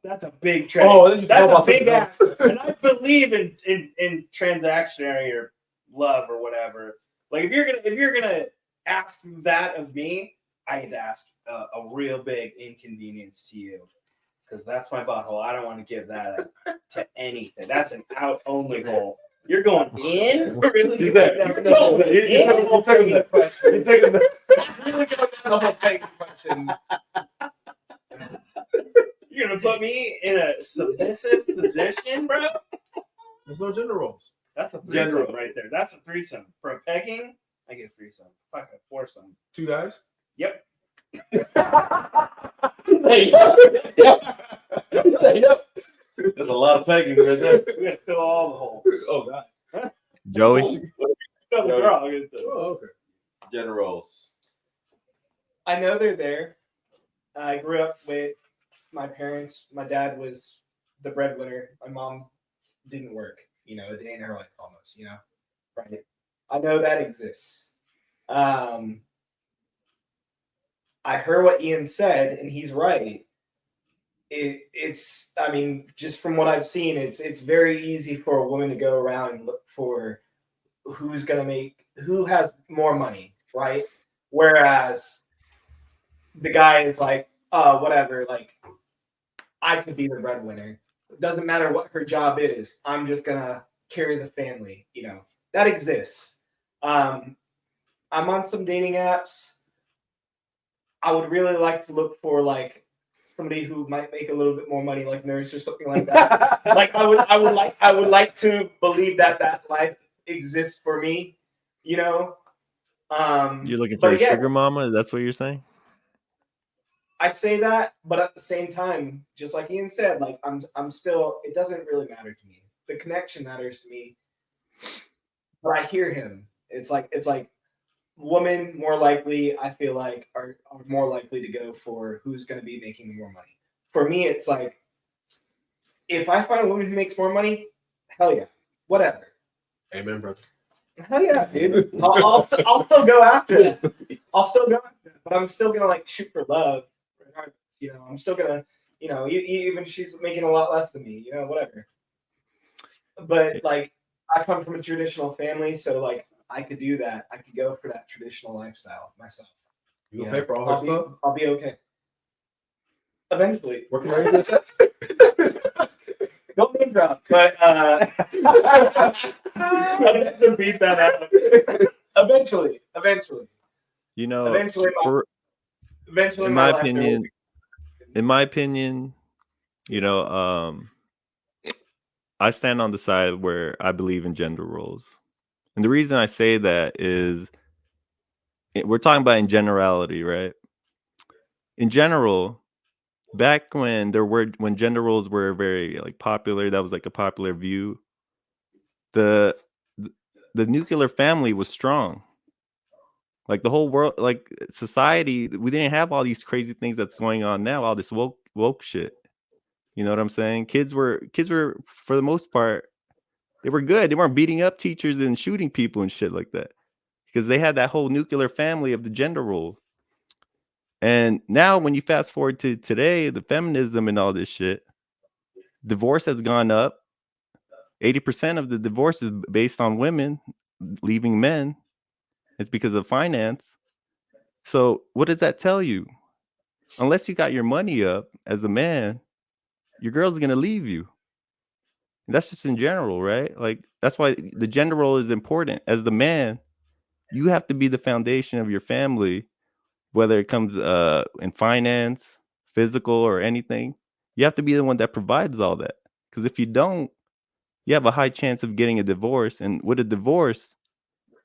S5: That's a big trade.
S4: Oh,
S5: that's a big ass. And I believe in transactionary or love or whatever. Like if you're gonna ask that of me, I need to ask a real big inconvenience to you, because that's my butthole. I don't want to give that up to anything. That's an out only goal. You're going in? Really? You're taking the question. You're taking the really going down the whole pegging question. You're gonna put me in a submissive position, bro?
S4: There's no gender roles.
S5: That's a threesome right there. That's a threesome. For a pegging, I get a threesome. Fucking foursome.
S4: 2 guys?
S5: Yep.
S3: Say yep. There's a lot of pegging right there.
S5: We're gonna fill all the holes.
S4: Oh, God.
S2: Joey?
S5: No, the girl, I'll get the-
S4: Oh, okay.
S3: Gender roles.
S6: I know they're there. I grew up with my parents. My dad was the breadwinner. My mom didn't work. You know, it ain't her life almost, you know? Right. I know that exists. I heard what Ian said, and he's right. It's I mean, just from what I've seen, it's very easy for a woman to go around and look for who has more money, right? Whereas the guy is like, oh, whatever, like I could be the breadwinner. It doesn't matter what her job is. I'm just gonna carry the family, you know. That exists. I'm on some dating apps. I would really like to look for like somebody who might make a little bit more money, like nurse or something like that. Like I would like to believe that life exists for me, you know.
S2: You're looking for a sugar mama? That's what you're saying?
S6: I say that, but at the same time, just like Ian said, like I'm still. It doesn't really matter to me. The connection matters to me. But I hear him. It's like women more likely, I feel like, are more likely to go for who's going to be making more money. For me, it's like, if I find a woman who makes more money, hell yeah, whatever.
S4: Amen, brother.
S6: Hell yeah, dude. I'll still go after it. I'll still go after it, but I'm still going to like shoot for love. Regardless, you know, I'm still going to, you know, even if she's making a lot less than me, you know, whatever. But like, I come from a traditional family, so like, I could do that. I could go for that traditional lifestyle myself.
S4: You gonna pay for all her stuff?
S6: I'll be okay. Eventually.
S4: Working on this?
S6: Don't name drop, but
S5: I'm gonna beat that out.
S6: Eventually.
S2: You know,
S6: Eventually, Eventually,
S2: in my opinion, you know, I stand on the side where I believe in gender roles. And the reason I say that is we're talking about in generality, right? In general, back when when gender roles were very like popular, that was like a popular view. The the nuclear family was strong. Like the whole world, like society, we didn't have all these crazy things that's going on now, all this woke shit. You know what I'm saying? Kids were for the most part, they were good. They weren't beating up teachers and shooting people and shit like that. Because they had that whole nuclear family of the gender role. And now when you fast forward to today, the feminism and all this shit, divorce has gone up. 80% of the divorce is based on women leaving men. It's because of finance. So what does that tell you? Unless you got your money up as a man, your girl's gonna leave you. And that's just in general, right? Like that's why the gender role is important. As the man, you have to be the foundation of your family, whether it comes in finance, physical, or anything. You have to be the one that provides all that. Because if you don't, you have a high chance of getting a divorce. And with a divorce,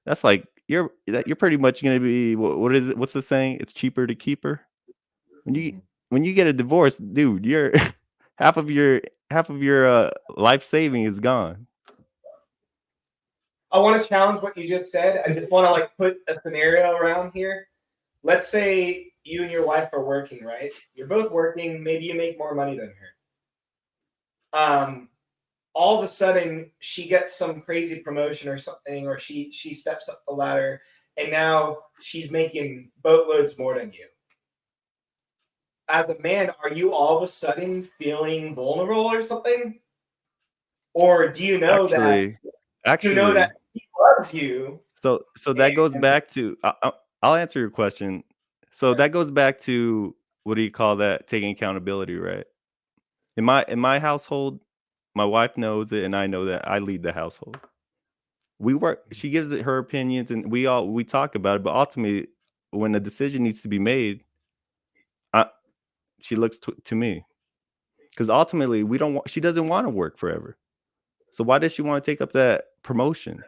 S2: that's like you're pretty much gonna be what is it? What's the saying? It's cheaper to keep her. When you get a divorce, dude, you're half of your life saving is gone.
S6: I want to challenge what you just said. I just want to like put a scenario around here. Let's say you and your wife are working, right? You're both working. Maybe you make more money than her. All of a sudden, she gets some crazy promotion or something, or she steps up the ladder, and now she's making boatloads more than you. As a man, are you all of a sudden feeling vulnerable or something? Or do you know that he loves you?
S2: So that goes back to I'll answer your question. So that goes back to what do you call that? Taking accountability, right? In my household, my wife knows it, and I know that I lead the household. We work. She gives it her opinions, and we talk about it. But ultimately, when a decision needs to be made, she looks to me, because ultimately she doesn't want to work forever. So why does she want to take up that promotion?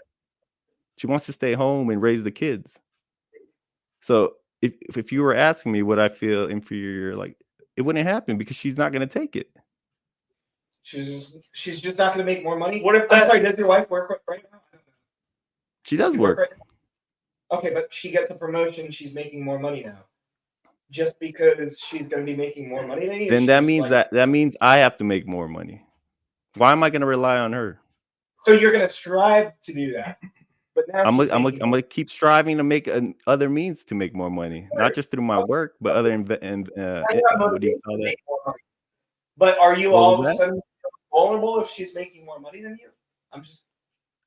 S2: She wants to stay home and raise the kids. So if you were asking me would I feel inferior, like it wouldn't happen because she's not going to take it.
S6: She's just not going to make more money. What if that? Sorry, does your wife work right now?
S2: She does work.
S6: Right now? Okay, but she gets a promotion. She's making more money now. Just because she's going to be making more money than you.
S2: Then that means that means I have to make more money. Why am I going to rely on her?
S6: So you're going to strive to do that. But now
S2: I'm gonna keep striving to make other means to make more money, not just through my work, but other what do you call that?
S6: But are you all of a sudden vulnerable if she's making more money than you?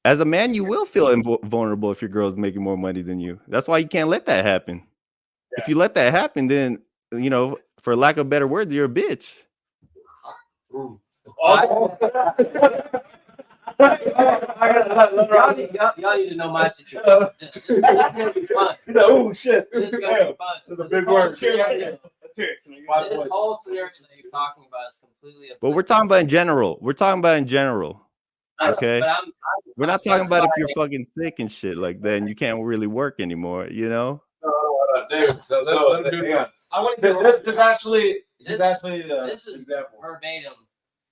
S2: As a man, you will feel vulnerable if your girl's making more money than you. That's why you can't let that happen. Yeah. If you let that happen, then for lack of better words, you're a bitch.
S7: Y'all need to know my situation. This is gonna be fun.
S6: Oh shit!
S7: This is gonna be fun.
S6: That's a big word.
S7: This whole scenario that you're talking about is completely.
S2: But we're talking about in general. Okay. We're not talking about if you're fucking sick and shit like that, and you can't really work anymore. You know.
S3: Dude, I want to. This is
S7: verbatim.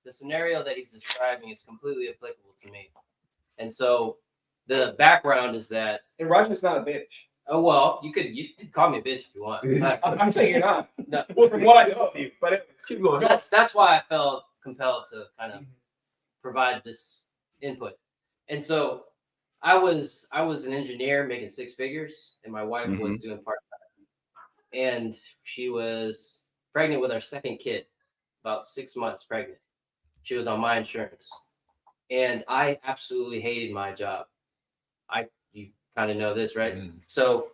S7: The scenario that he's describing is completely applicable to me. And so the background is that.
S6: And Roger's not a bitch.
S7: Oh, well, you could call me a bitch if you want.
S6: I'm saying you're not. No. Well, from what I know of you, but
S7: keep going. That's why I felt compelled to kind of provide this input. And so I was an engineer making six figures, and my wife was doing part-time. And she was pregnant with our second kid, about 6 months pregnant. She was on my insurance, and I absolutely hated my job. You kind of know this, right? So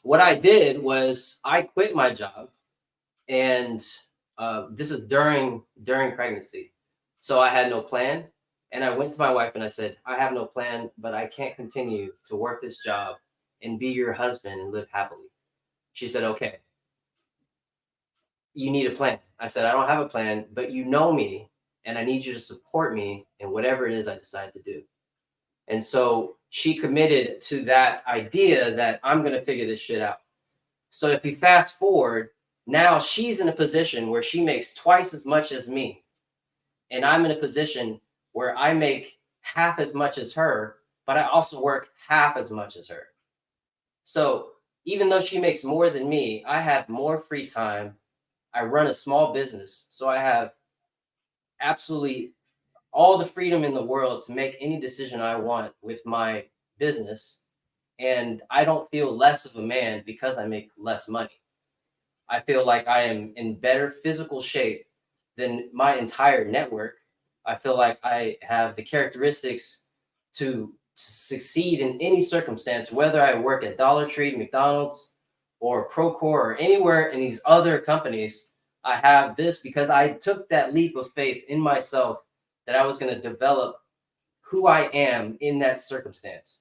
S7: what I did was I quit my job, and this is during pregnancy. So I had no plan, and I went to my wife and I said, I have no plan, but I can't continue to work this job and be your husband and live happily. She said, okay. you need a plan. I said, I don't have a plan, but you know me, and I need you to support me in whatever it is I decide to do. And so she committed to that idea that I'm going to figure this shit out. So if we fast forward, now she's in a position where she makes twice as much as me. And I'm in a position where I make half as much as her, but I also work half as much as her. So even though she makes more than me, I have more free time. I run a small business, so I have absolutely all the freedom in the world to make any decision I want with my business. And I don't feel less of a man because I make less money. I feel like I am in better physical shape than my entire network. I feel like I have the characteristics to succeed in any circumstance, whether I work at Dollar Tree, McDonald's, or Procore, or anywhere in these other companies. I have this because I took that leap of faith in myself that I was going to develop who I am in that circumstance.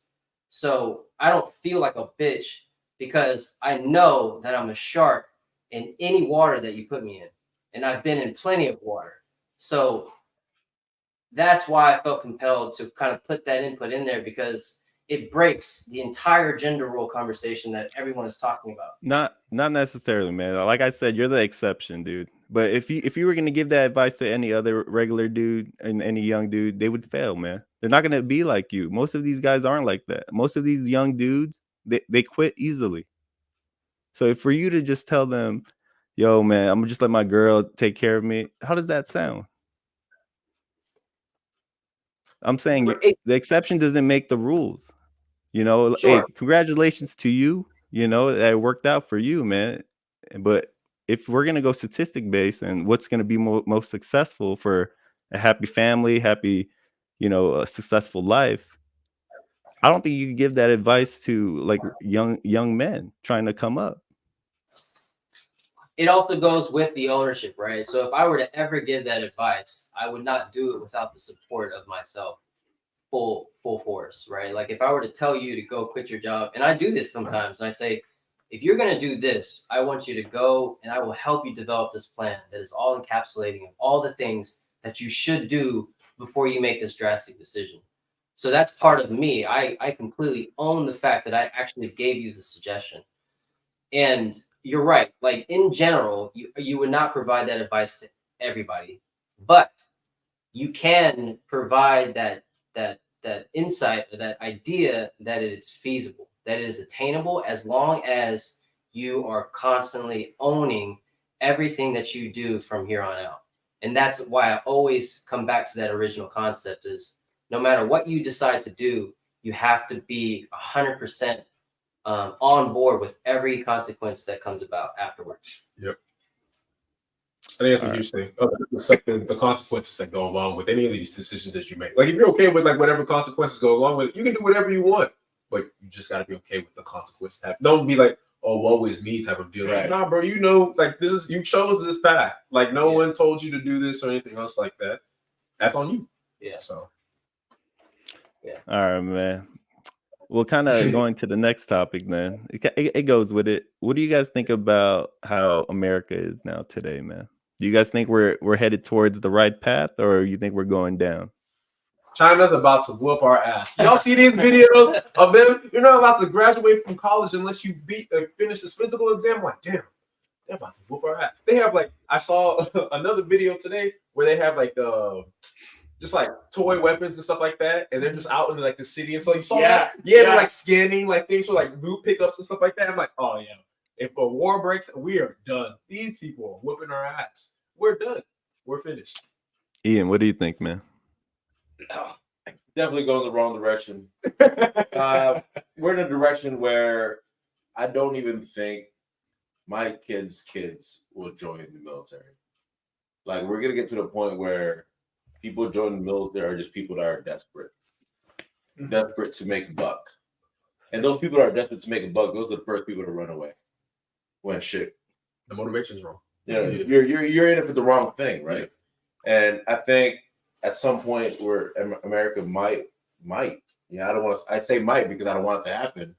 S7: So I don't feel like a bitch because I know that I'm a shark in any water that you put me in. And I've been in plenty of water. So that's why I felt compelled to kind of put that input in there, because it breaks the entire gender role conversation that everyone is talking about.
S2: Not necessarily, man. Like I said, you're the exception, dude. But if you were gonna give that advice to any other regular dude and any young dude, they would fail, man. They're not gonna be like you. Most of these guys aren't like that. Most of these young dudes, they quit easily. So for you to just tell them, yo, man, I'm gonna just let my girl take care of me, how does that sound? I'm saying the exception doesn't make the rules. You know,
S7: Sure.
S2: hey, congratulations to you. You know, that it worked out for you, man. But if we're gonna go statistic based and what's gonna be most successful for a happy family, happy, you know, a successful life, I don't think you can give that advice to like young men trying to come up.
S7: It also goes with the ownership, right? So if I were to ever give that advice, I would not do it without the support of myself, full force, right? Like if I were to tell you to go quit your job, and I do this sometimes, and I say, if you're going to do this, I want you to go and I will help you develop this plan that is all encapsulating of all the things that you should do before you make this drastic decision. So that's part of me. I completely own the fact that I actually gave you the suggestion. And you're right. Like in general, you would not provide that advice to everybody, but you can provide that insight or that idea that it is feasible, that it is attainable, as long as you are constantly owning everything that you do from here on out. And that's why I always come back to that original concept is no matter what you decide to do, you have to be 100% on board with every consequence that comes about afterwards.
S4: Yep. I think that's a huge thing. The consequences that go along with any of these decisions that you make. Like if you're okay with like whatever consequences go along with it, you can do whatever you want. But you just got to be okay with the consequences. Don't be like, oh, woe is me type of deal. Like, nah, bro, you know, like this is, you chose this path. Like no one told you to do this or anything else like that. That's on you.
S7: Yeah.
S4: So.
S7: Yeah.
S2: All right, man. Well, kind of going to the next topic, man. It goes with it. What do you guys think about how America is now today, man? Do you guys think we're headed towards the right path, or you think we're going down?
S4: China's about to whoop our ass. Y'all see these videos of them? You're not allowed to graduate from college unless you finish this physical exam. I'm like, damn, they're about to whoop our ass. They have like, I saw another video today where they have like just like toy weapons and stuff like that, and they're just out in like the city and stuff. You saw that? Yeah, they're like scanning like things for like loot pickups and stuff like that. I'm like, oh yeah, if a war breaks, we are done. These people are whooping our ass. We're done. We're finished.
S2: Ian, what do you think, man?
S3: Definitely going the wrong direction. We're in a direction where I don't even think my kids' will join the military. Like we're gonna get to the point where people joining the military are just people that are desperate to make a buck. And those people that are desperate to make a buck, those are the first people to run away when shit.
S4: The motivation's wrong.
S3: You're in it for the wrong thing, right? And I think at some point where America might, I say might because I don't want it to happen.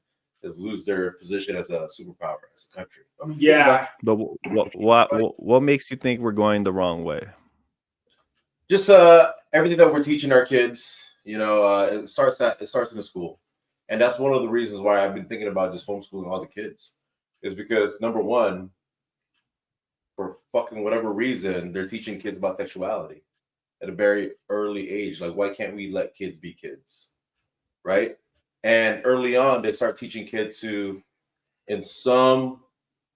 S3: is lose their position as a superpower as a country.
S5: Yeah.
S2: But what makes you think we're going the wrong way?
S3: Just everything that we're teaching our kids, it starts in the school, and that's one of the reasons why I've been thinking about just homeschooling all the kids, is because number one, for fucking whatever reason, they're teaching kids about sexuality at a very early age. Like, why can't we let kids be kids, right? And early on, they start teaching kids to, in some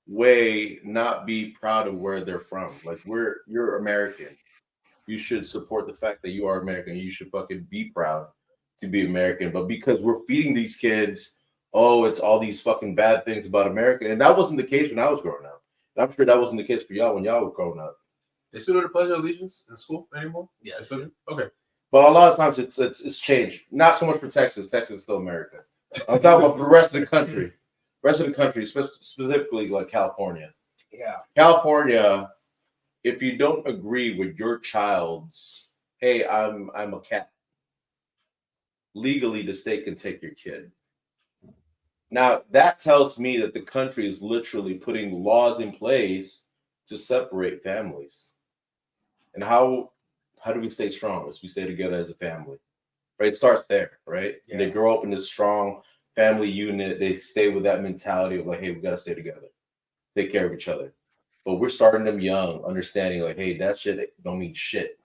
S3: way, not be proud of where they're from. Like, you're American. You should support the fact that you are American. You should fucking be proud to be American. But because we're feeding these kids, oh, it's all these fucking bad things about America. And that wasn't the case when I was growing up. And I'm sure that wasn't the case for y'all when y'all were growing up.
S4: They still do the Pledge of Allegiance in school anymore?
S7: Yeah.
S4: Okay.
S3: But a lot of times it's changed. Not so much for Texas. Texas is still America. I'm talking about the rest of the country. Specifically like California.
S5: Yeah.
S3: California, if you don't agree with your child's, hey, I'm a cat, legally the state can take your kid. Now that tells me that the country is literally putting laws in place to separate families. And how do we stay strong? As we stay together as a family, right? It starts there, right?
S5: Yeah.
S3: And they grow up in this strong family unit. They stay with that mentality of like, hey, we got to stay together, take care of each other. But we're starting them young, understanding like, hey, that shit don't mean shit.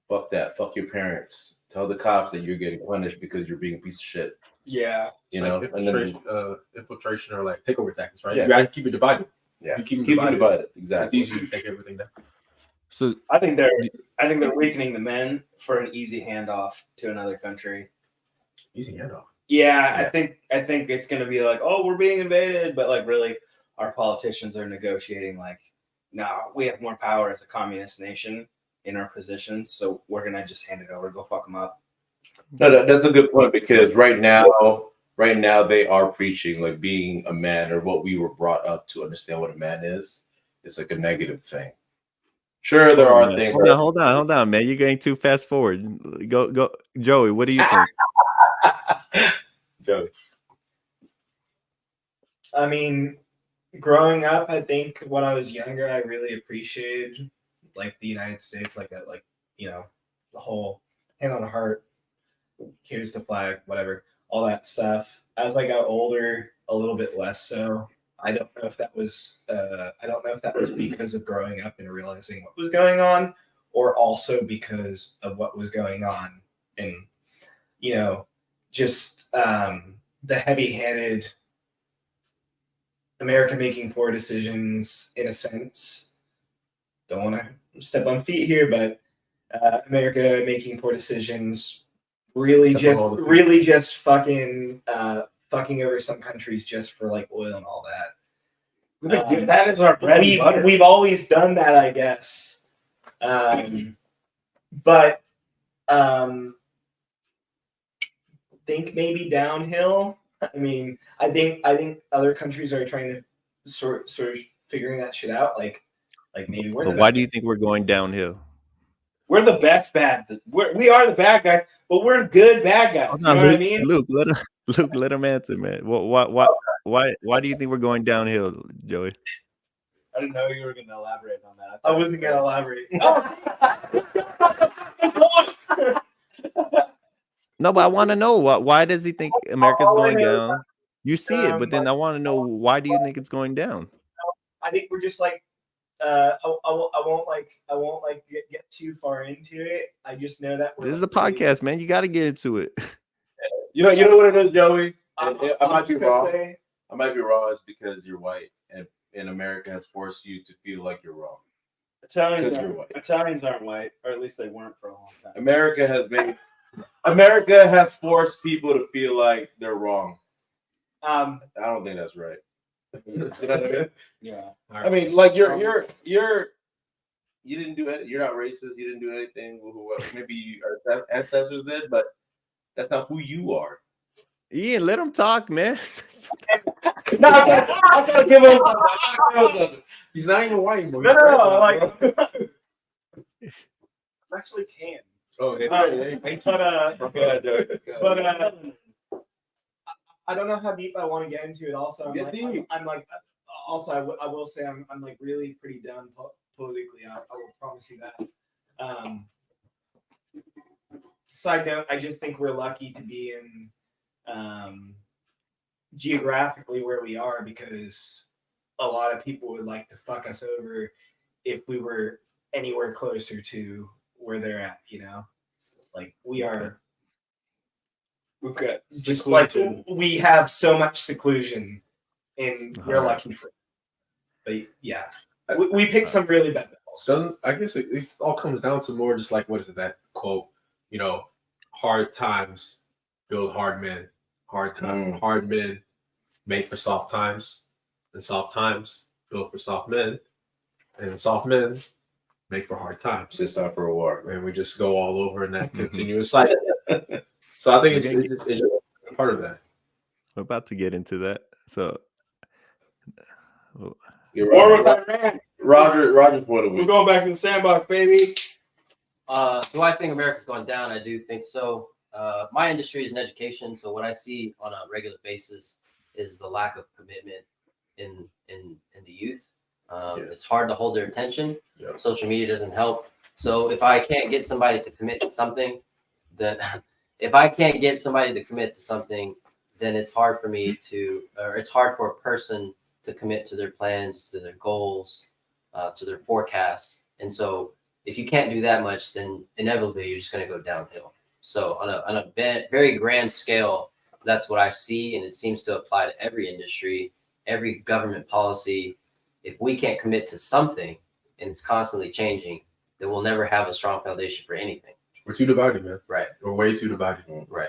S3: Fuck that. Fuck your parents. Tell the cops that you're getting punished because you're being a piece of shit.
S5: Yeah.
S3: You know,
S4: infiltration or like takeover tactics, right?
S3: Yeah.
S4: You gotta keep it divided.
S3: Yeah,
S4: You keep
S3: keep
S4: them
S3: them
S4: divided.
S3: divided. Exactly.
S4: It's easy to take everything down.
S2: So
S5: I think they're weakening the men for an easy handoff to another country.
S4: Easy handoff.
S5: Yeah, I think it's gonna be like, oh, we're being invaded, but like really, our politicians are negotiating like, no, we have more power as a communist nation in our positions, so we're gonna just hand it over, go fuck them up.
S3: No, that's a good point, because right now they are preaching like being a man, or what we were brought up to understand what a man is. It's like a negative thing. Sure, there are things.
S2: Hold on, man. You're getting too fast forward. Go, Joey. What do you think?
S3: Joey.
S6: I mean, growing up, I think when I was younger, I really appreciated like the United States, like that, like, you know, the whole hand on the heart, here's the flag, whatever, all that stuff. As I got older, a little bit less so. I don't know if that was because of growing up and realizing what was going on, or also because of what was going on and, you know, just the heavy-handed America making poor decisions in a sense. Don't want to step on feet here, but America making poor decisions, really just fucking over some countries just for like oil and all that.
S5: That is our bread and butter.
S6: We've always done that, I guess. But think maybe downhill. I mean, I think other countries are trying to sort of figuring that shit out. Like maybe we're.
S2: But why do you think we're going downhill?
S5: We're the best bad. We are the bad guys, but we're good bad guys. You know what I mean?
S2: Luke, let him answer, man. Why do you think we're going downhill, Joey?
S5: I didn't know you were going to elaborate on that.
S6: I wasn't going to elaborate.
S2: No, but I want to know why does he think America's going down? You see it, but then I want to know, why do you think it's going down?
S6: I think we're just like I won't get too far into it. I just know that
S2: This is a podcast, man. You got to get into it.
S3: You know what it is, Joey? I might be wrong.
S6: Say,
S3: I might be wrong. It's because you're white, and America has forced you to feel like you're wrong.
S5: Italians aren't white, or at least they weren't for a long time.
S3: America has forced people to feel like they're wrong.
S6: I
S3: don't think that's right. You know what I mean?
S5: Yeah.
S3: I mean, like you didn't do it. You're not racist. You didn't do anything. Maybe our ancestors did, but that's not who you are.
S2: Ian, let him talk, man.
S3: No, I can't give him.
S4: He's not even white anymore.
S6: No, like I'm actually tan. I don't know how deep I want to get into it. Also,
S3: Get deep.
S6: I'm like, also, I will say I'm like really pretty done politically. I will promise you that. Side note, I just think we're lucky to be in geographically where we are, because a lot of people would like to fuck us over if we were anywhere closer to where they're at, you know? Like we've got just like we have so much seclusion, and we're lucky for it. But yeah, we picked some really bad battles.
S4: I guess it all comes down to more just like, what is it, that quote, you know, hard times build hard men, hard men make for soft times, and soft times build for soft men, and soft men make for hard times.
S3: It's time for a war,
S4: and we just go all over in that continuous cycle. So I think it's just part of that.
S2: We're about to get into that. So,
S5: War with Iran.
S3: Roger's point of view.
S5: We're going back to the sandbox, baby.
S7: Do I think America's gone down? I do think so. My industry is in education, so what I see on a regular basis is the lack of commitment in the youth. It's hard to hold their attention. Social media doesn't help. So if I can't get somebody to commit to something, then then it's hard for me to, or it's hard for a person to commit to their plans, to their goals, to their forecasts. And so if you can't do that much, then inevitably you're just going to go downhill. So on a very grand scale, that's what I see, and it seems to apply to every industry, every government policy. If we can't commit to something and it's constantly changing, then we'll never have a strong foundation for anything.
S4: We're too divided, man.
S7: Right.
S4: We're way too divided.
S7: Right.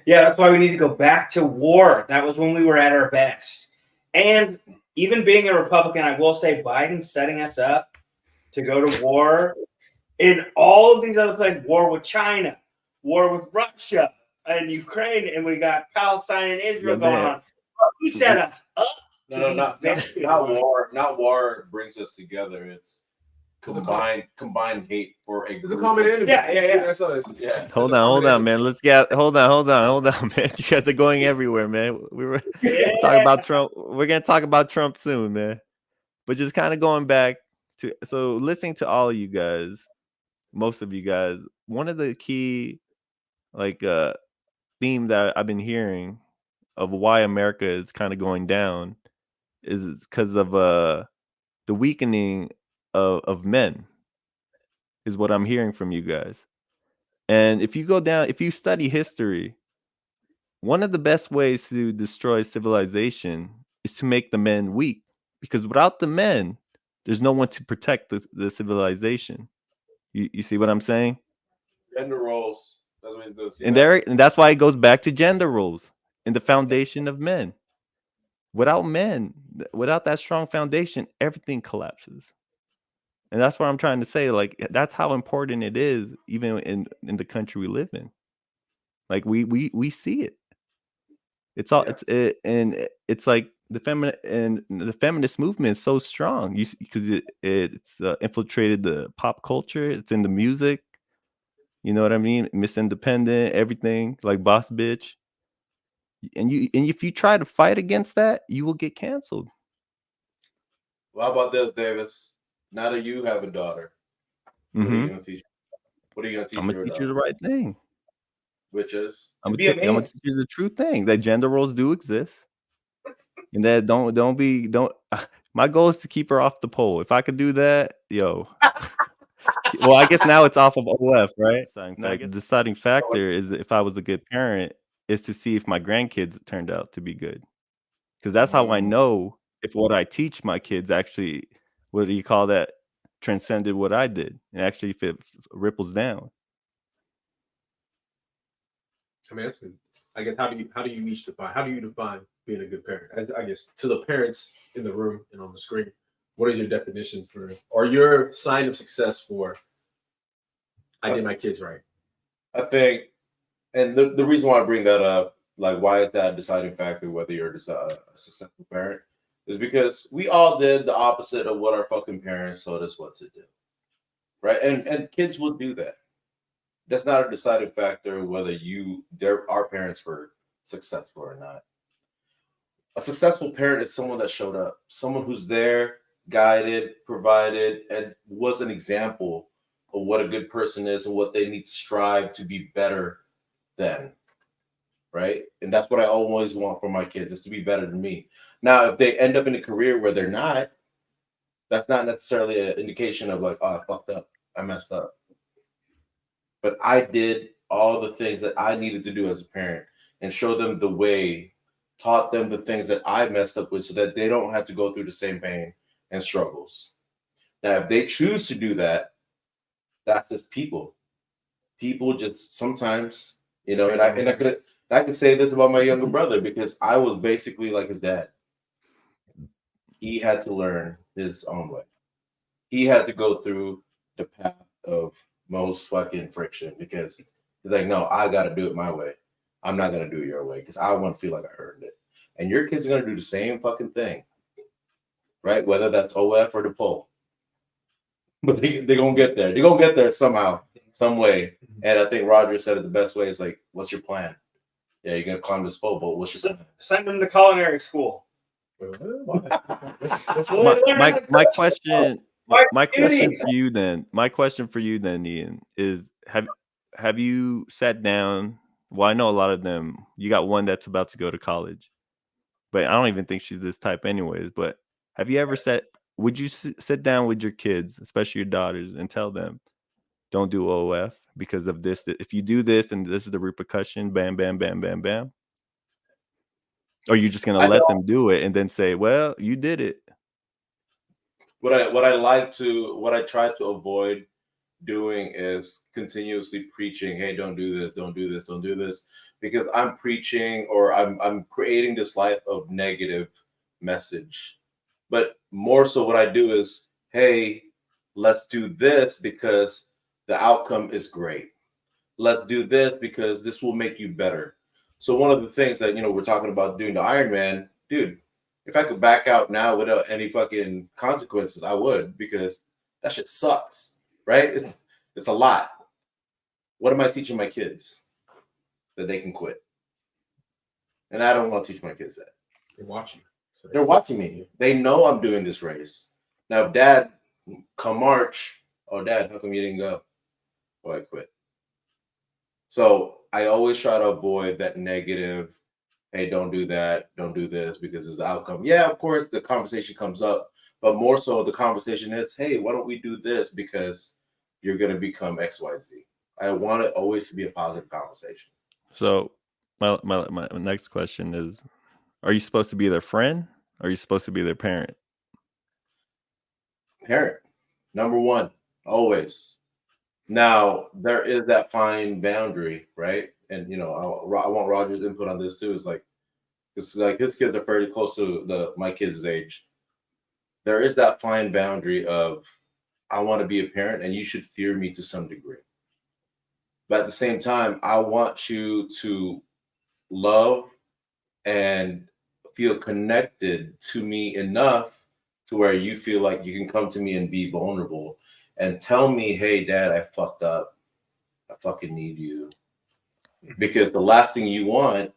S5: Yeah, that's why we need to go back to war. That was when we were at our best. And even being a Republican, I will say Biden's setting us up to go to war in all of these other places. War with China, war with Russia and Ukraine, and we got Palestine and Israel going on. He set us up.
S3: No, not war. Not war brings us together. It's combined hate for a group.
S4: It's a common enemy.
S5: Yeah.
S4: That's all it is.
S3: Yeah.
S2: hold on, man. Hold on, man. You guys are going everywhere, man. We were talking about Trump. We're gonna talk about Trump soon, man. But just kind of going back to, so listening to all of you guys, most of you guys, one of the key theme that I've been hearing of why America is kind of going down is because of the weakening of men, is what I'm hearing from you guys. And if you study history, one of the best ways to destroy civilization is to make the men weak, because without the men, there's no one to protect the civilization. You see what I'm saying?
S3: Gender roles. That's what he's doing.
S2: And that's why it goes back to gender roles and the foundation of men. Without men, without that strong foundation, everything collapses. And that's what I'm trying to say. Like, that's how important it is, even in the country we live in. Like, we see it. It's all it's like the feminist movement is so strong. Because it's infiltrated the pop culture. It's in the music. You know what I mean? Miss Independent, everything, like Boss Bitch. And if you try to fight against that, you will get canceled.
S3: Well, how about this, Davis? Now that you have a daughter, what are you going to teach? What are you going to teach?
S2: I'm going to teach you the right thing.
S3: Which is?
S2: I'm going to teach you the true thing, that gender roles do exist. And that don't. My goal is to keep her off the pole. If I could do that, yo. Well, I guess now it's off of OF, right? The deciding factor is, if I was a good parent, is to see if my grandkids turned out to be good. Because that's how I know if what I teach my kids actually, what do you call that, transcended what I did, and actually if it ripples down.
S4: I mean, that's good. I guess how do you each define? How do you define being a good parent? I guess to the parents in the room and on the screen, what is your definition for, or your sign of success for, I did my kids right?
S3: I think, and the reason why I bring that up, like, why is that a deciding factor whether you're a successful parent, is because we all did the opposite of what our fucking parents told us what to do, right? And kids will do that. That's not a deciding factor whether our parents were successful or not. A successful parent is someone that showed up, someone who's there, guided, provided, and was an example of what a good person is and what they need to strive to be better than. Right? And that's what I always want for my kids, is to be better than me. Now, if they end up in a career where they're not, that's not necessarily an indication of like, oh, I fucked up, I messed up. But I did all the things that I needed to do as a parent and show them the way, taught them the things that I messed up with so that they don't have to go through the same pain and struggles. Now, if they choose to do that, that's just people. People just sometimes, you know, and I could say this about my younger brother because I was basically like his dad. He had to learn his own way. He had to go through the path of most fucking friction because he's like, no, I got to do it my way. I'm not going to do it your way because I want to feel like I earned it. And your kids are going to do the same fucking thing, right? Whether that's OF or the pole. But they're going to get there. They're going to get there somehow, some way. And I think Roger said it the best way is like, what's your plan? Yeah, you're going to climb this pole, but what's your plan?
S5: Send them to culinary school.
S2: My question for you then, Ian, is have you sat down? Well, I know a lot of them. You got one that's about to go to college, but I don't even think she's this type anyways. But have you ever would you sit down with your kids, especially your daughters, and tell them, don't do OF because of this? If you do this and this is the repercussion, bam, bam, bam, bam, bam. Or are you just gonna let them do it and then say, well, you did it?
S3: What I try to avoid doing is continuously preaching, hey, don't do this, don't do this, don't do this, because I'm preaching or I'm creating this life of negative message. But more so what I do is, hey, let's do this because the outcome is great. Let's do this because this will make you better. So one of the things that, you know, we're talking about doing the Ironman, dude, if I could back out now without any fucking consequences, I would, because that shit sucks, right? It's a lot. What am I teaching my kids? That they can quit. And I don't want to teach my kids that.
S4: They're watching. So
S3: they're watching me. They know I'm doing this race. Now, if Dad, come March, oh, Dad, how come you didn't go? Oh, I quit. So I always try to avoid that negative, hey, don't do that, don't do this because it's the outcome. Yeah, of course, the conversation comes up, but more so the conversation is, hey, why don't we do this because you're going to become XYZ. I want it always to be a positive conversation.
S2: So my next question is, are you supposed to be their friend or are you supposed to be their parent?
S3: Parent, number one, always. Now, there is that fine boundary, right? And, you know, I want Roger's input on this too. It's like his kids are fairly close to my kids' age. There is that fine boundary of, I want to be a parent and you should fear me to some degree. But at the same time, I want you to love and feel connected to me enough to where you feel like you can come to me and be vulnerable and tell me, hey, Dad, I fucked up. I fucking need you. Because the last thing you want,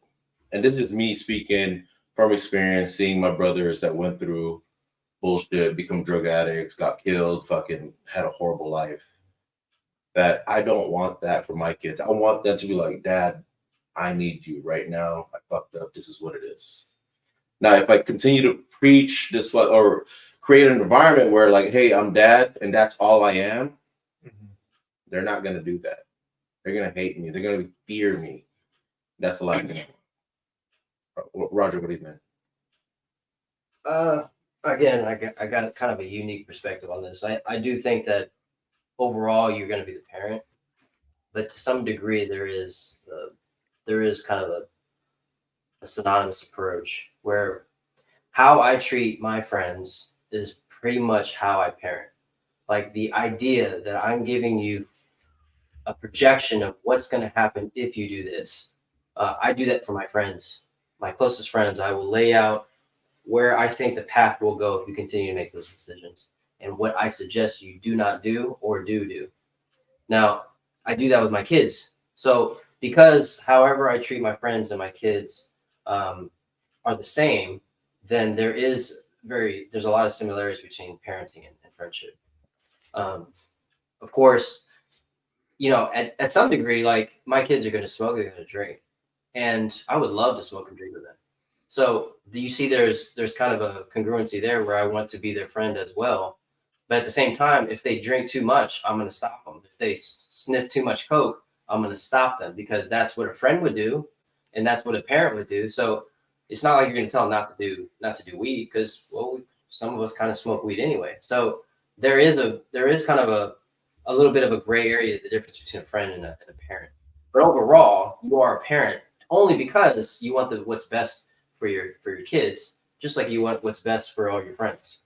S3: and this is me speaking from experience, seeing my brothers that went through bullshit, become drug addicts, got killed, fucking had a horrible life, that I don't want that for my kids. I want them to be like, Dad, I need you right now. I fucked up. This is what it is. Now, if I continue to preach this or create an environment where like, hey, I'm Dad and that's all I am, they're not going to do that. They're going to hate me. They're going to fear me. That's the last thing. Roger, what do you think?
S7: Again, I got kind of a unique perspective on this. I do think that overall you're going to be the parent, but to some degree there is kind of a synonymous approach where how I treat my friends is pretty much how I parent. Like the idea that I'm giving you a projection of what's going to happen if you do this. I do that for my friends, my closest friends. I will lay out where I think the path will go if you continue to make those decisions and what I suggest you do not do or do. Now, I do that with my kids. So because however I treat my friends and my kids are the same, then there's a lot of similarities between parenting and friendship. Of course, you know, at some degree, like my kids are going to smoke, they're going to drink, and I would love to smoke and drink with them. So do you see there's kind of a congruency there where I want to be their friend as well. But at the same time, if they drink too much, I'm going to stop them. If they sniff too much Coke, I'm going to stop them, because that's what a friend would do, and that's what a parent would do. So it's not like you're going to tell them not to do weed, because well, some of us kind of smoke weed anyway. So there is kind of a little bit of a gray area, the difference between a friend and a parent. But overall, you are a parent only because you want what's best for your kids, just like you want what's best for all your friends.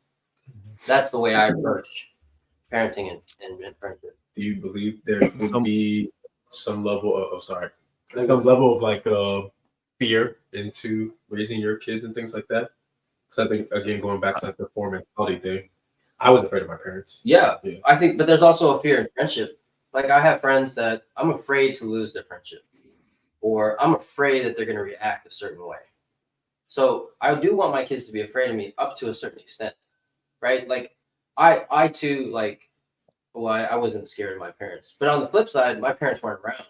S7: That's the way I approach parenting and friendship.
S4: Do you believe there would be some level of like fear into raising your kids and things like that? Because I think, again, going back to like the four mentality thing, I was afraid of my parents.
S7: Yeah, I think, but there's also a fear in friendship. Like I have friends that I'm afraid to lose their friendship, or I'm afraid that they're going to react a certain way. So I do want my kids to be afraid of me up to a certain extent, right? Like I too, like, well, I wasn't scared of my parents, but on the flip side, my parents weren't around.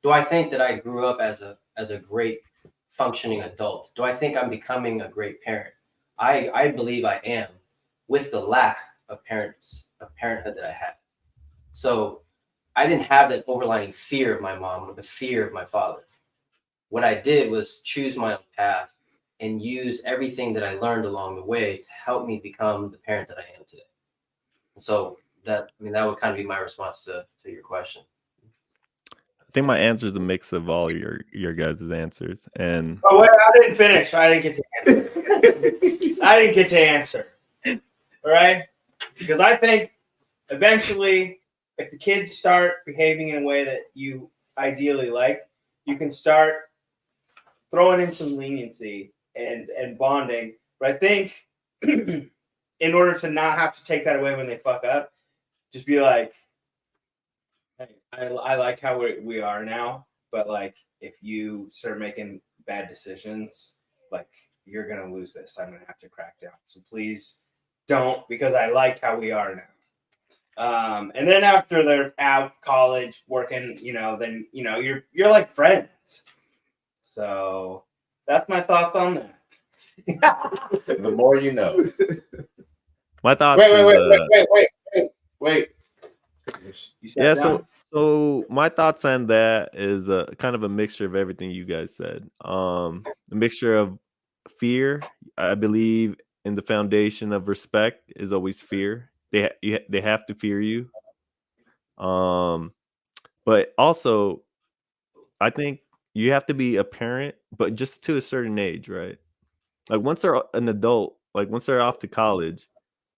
S7: Do I think that I grew up as a great functioning adult? Do I think I'm becoming a great parent? I believe I am, with the lack of parenthood that I had. So I didn't have that overlying fear of my mom or the fear of my father. What I did was choose my own path and use everything that I learned along the way to help me become the parent that I am today. And so that would kind of be my response to your question.
S2: I think my answer is a mix of all your guys' answers. And
S5: oh wait, I didn't finish. I didn't get to answer. I didn't get to answer. All right, because I think eventually, if the kids start behaving in a way that you ideally like, you can start throwing in some leniency and bonding. But I think in order to not have to take that away when they fuck up, just be like, hey, I like how we are now, but like if you start making bad decisions, like you're gonna lose this. I'm gonna have to crack down. So please don't, because I like how we are now. And then after they're out college working, then you're like friends. So that's my thoughts on that.
S3: The more you know.
S2: my thoughts.
S3: Wait.
S5: You sat down?
S2: So my thoughts on that is kind of a mixture of everything you guys said. A mixture of fear. I believe in the foundation of respect is always fear. They have to fear you. But also, I think you have to be a parent, but just to a certain age, right? Like once they're an adult, like once they're off to college,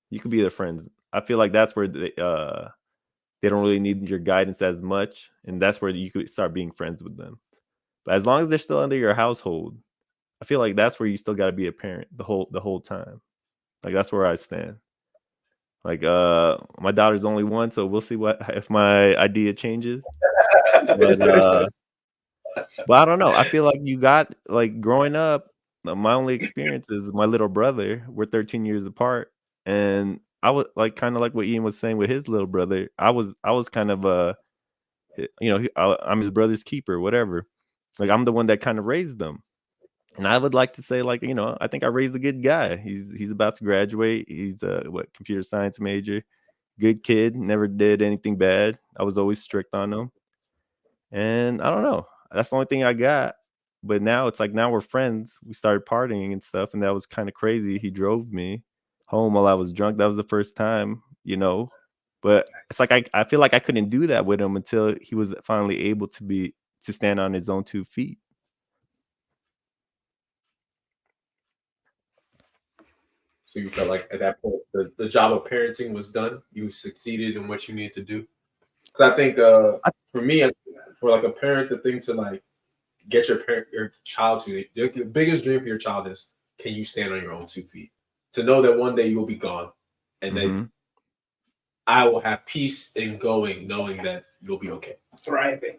S2: you could be their friends. I feel like that's where they don't really need your guidance as much, and that's where you could start being friends with them. But as long as they're still under your household, I feel like that's where you still got to be a parent the whole time. Like that's where I stand. Like my daughter's only one, so we'll see if my idea changes. But I don't know. I feel like you got, like, growing up, my only experience is my little brother. We're 13 years apart, and I was like kind of like what Ian was saying with his little brother. I was kind of I'm his brother's keeper, whatever. Like I'm the one that kind of raised them. And I would like to say, like, I think I raised a good guy. He's about to graduate. He's a computer science major. Good kid, never did anything bad. I was always strict on him. And I don't know. That's the only thing I got. But now it's like, now we're friends. We started partying and stuff, and that was kind of crazy. He drove me home while I was drunk. That was the first time, But it's like I feel like I couldn't do that with him until he was finally able to stand on his own 2 feet.
S4: So you felt like at that point the job of parenting was done. You succeeded in what you needed to do. Because I think for me, for like a parent, the thing to like get your child to the biggest dream for your child is, can you stand on your own 2 feet? To know that one day you will be gone, and then I will have peace in going, knowing that you'll be okay.
S5: Thriving.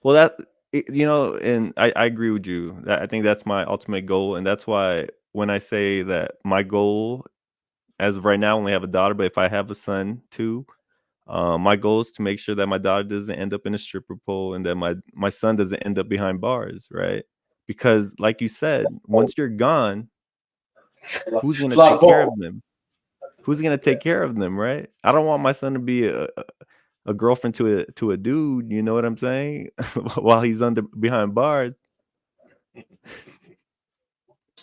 S2: Well, and I agree with you. I think that's my ultimate goal, and that's why when I say that my goal, as of right now, I only have a daughter, but if I have a son too, my goal is to make sure that my daughter doesn't end up in a stripper pole, and that my son doesn't end up behind bars, right? Because, like you said, once you're gone, who's
S3: It's
S2: gonna
S3: a lot
S2: take
S3: of
S2: care
S3: ball.
S2: of them? Who's gonna take care of them, right? I don't want my son to be a girlfriend to a dude. You know what I'm saying? While he's behind bars.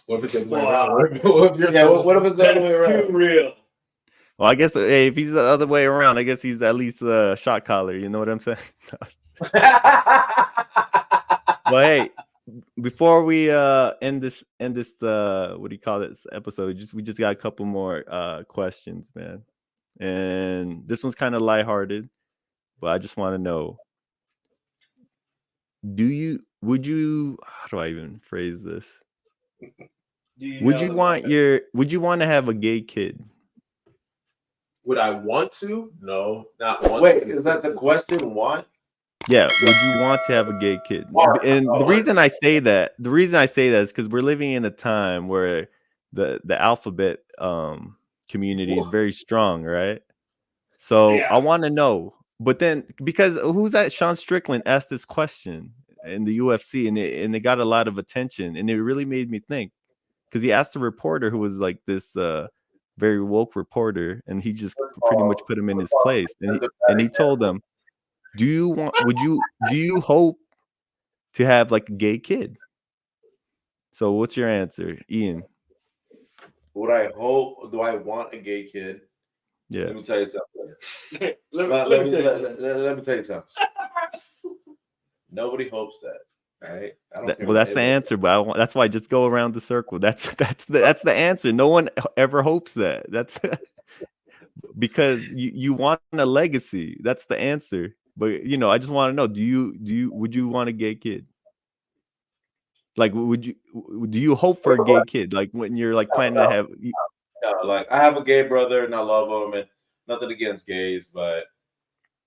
S4: What if it's the other way
S5: Wow.
S4: around? What if you're
S3: Yeah, what if it's the other way
S5: That's
S3: around?
S5: too real.
S2: Well, I guess if he's the other way around, I guess he's at least a shot caller. You know what I'm saying? But hey, before we end this what do you call this episode? We just got a couple more questions, man. And this one's kind of lighthearted, but I just want to know: would you? How do I even phrase this? Would you want to have a gay kid?
S4: Would I want to? No, not want.
S3: Wait, is that the question? Want?
S2: Yeah, would you want to have a gay kid? And the reason I say that is because we're living in a time where the alphabet community is very strong, right? So
S5: Yeah.
S2: I want to know, but then because who's that? Sean Strickland asked this question in the UFC, and it got a lot of attention, and it really made me think because he asked a reporter who was like this very woke reporter, and he just pretty much put him in his place, and he told him, do you hope to have like a gay kid? So what's your answer, Ian?
S3: Would I hope? Do I want a gay kid?
S2: Yeah.
S3: Let me tell you something.
S5: Let
S3: Let me tell you something. Nobody hopes that, right? I don't care
S2: Well, that's the answer, but that's why I just go around the circle. That's the answer. No one ever hopes that. That's because you want a legacy. That's the answer. But I just want to know: would you want a gay kid? Like, do you hope for a gay kid? Like when you're like planning to have?
S3: No, like I have a gay brother and I love him, and nothing against gays, but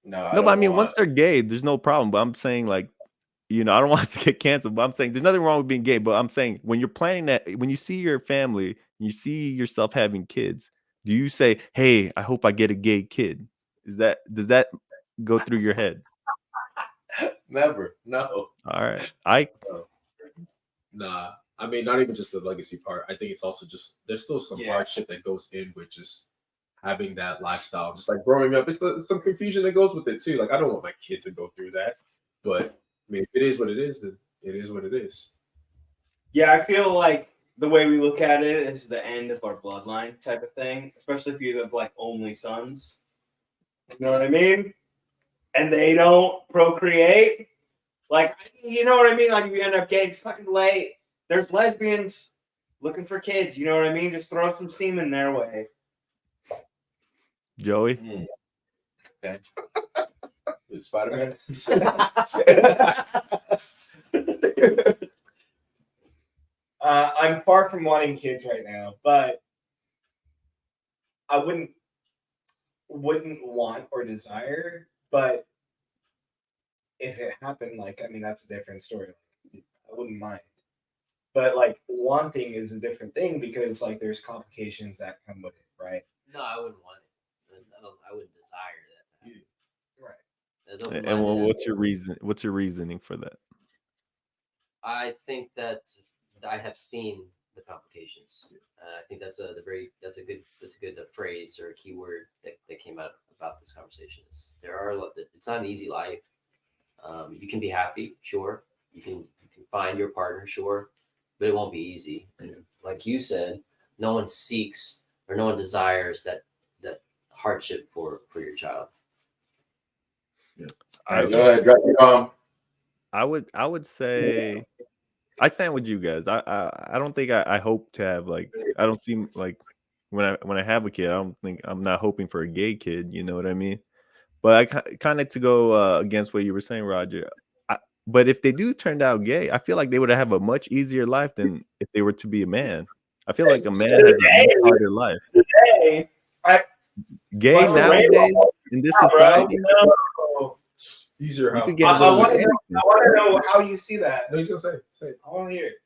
S3: no.
S2: But I mean, once they're gay, there's no problem. But I'm saying like, I don't want us to get canceled. But I'm saying there's nothing wrong with being gay. But I'm saying when you're planning that, when you see your family, you see yourself having kids, do you say, "Hey, I hope I get a gay kid"? Does that go through your head?
S3: Never. No.
S2: All right.
S4: Nah, I mean, not even just the legacy part. I think it's also just there's still some hardship that goes in with just having that lifestyle, just like growing up. It's some confusion that goes with it too. Like I don't want my kid to go through that, but I mean, if it is what it is, then it is what it is.
S5: Yeah, I feel like the way we look at it is the end of our bloodline type of thing, especially if you have like only sons. You know what I mean? And they don't procreate. Like, you know what I mean? Like, if you end up getting fucking late, there's lesbians looking for kids. You know what I mean? Just throw some semen their way.
S2: Joey?
S3: Okay. Spider-Man?
S6: I'm far from wanting kids right now, but I wouldn't want or desire, but if it happened, like, I mean, that's a different story. I wouldn't mind. But, like, wanting is a different thing because, like, there's complications that come with it, right?
S7: No, I wouldn't want it. I wouldn't desire that.
S6: Right.
S2: And what's your reason? What's your reasoning for that?
S7: I think that I have seen the complications. I think that's a good phrase or a key word that came out about this conversation. It's not an easy life. You can be happy, sure. You can find your partner, sure, but it won't be easy. And like you said, no one seeks or no one desires that hardship for your child.
S3: Yeah. All right, go ahead, drop your bomb.
S2: I would say I stand with you guys. I don't think I hope to have like I don't seem like when I have a kid, I'm not hoping for a gay kid. You know what I mean? But I kind of to go against what you were saying, Roger. But if they do turn out gay, I feel like they would have a much easier life than if they were to be a man. I feel like a man has a much harder life.
S5: Today,
S2: Gay nowadays in this society.
S4: Easier
S2: You
S4: how?
S2: could get
S6: I
S2: away
S6: want
S2: with
S6: to know how you see that.
S4: No, he's gonna say. Say it.
S6: I want to hear it.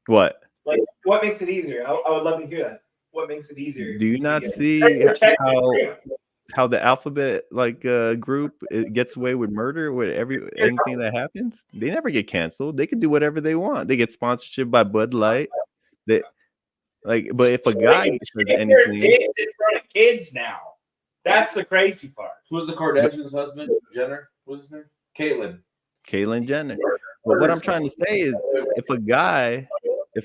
S2: what?
S6: Like, what makes it easier? I would love to hear that. What makes it easier?
S2: Do you
S6: to
S2: not
S6: be gay?
S2: see
S6: Protect
S2: how
S6: it.
S2: the alphabet group it gets away with murder with anything that happens? They never get canceled. They can do whatever they want. They get sponsorship by Bud Light. They but if a guy says
S6: Stick their
S2: anything,
S6: dicks in front of kids now. That's the crazy part.
S3: Who's the Kardashians' husband? Jenner? What's his name?
S2: Caitlyn Jenner. But what I'm trying to say is, if a guy,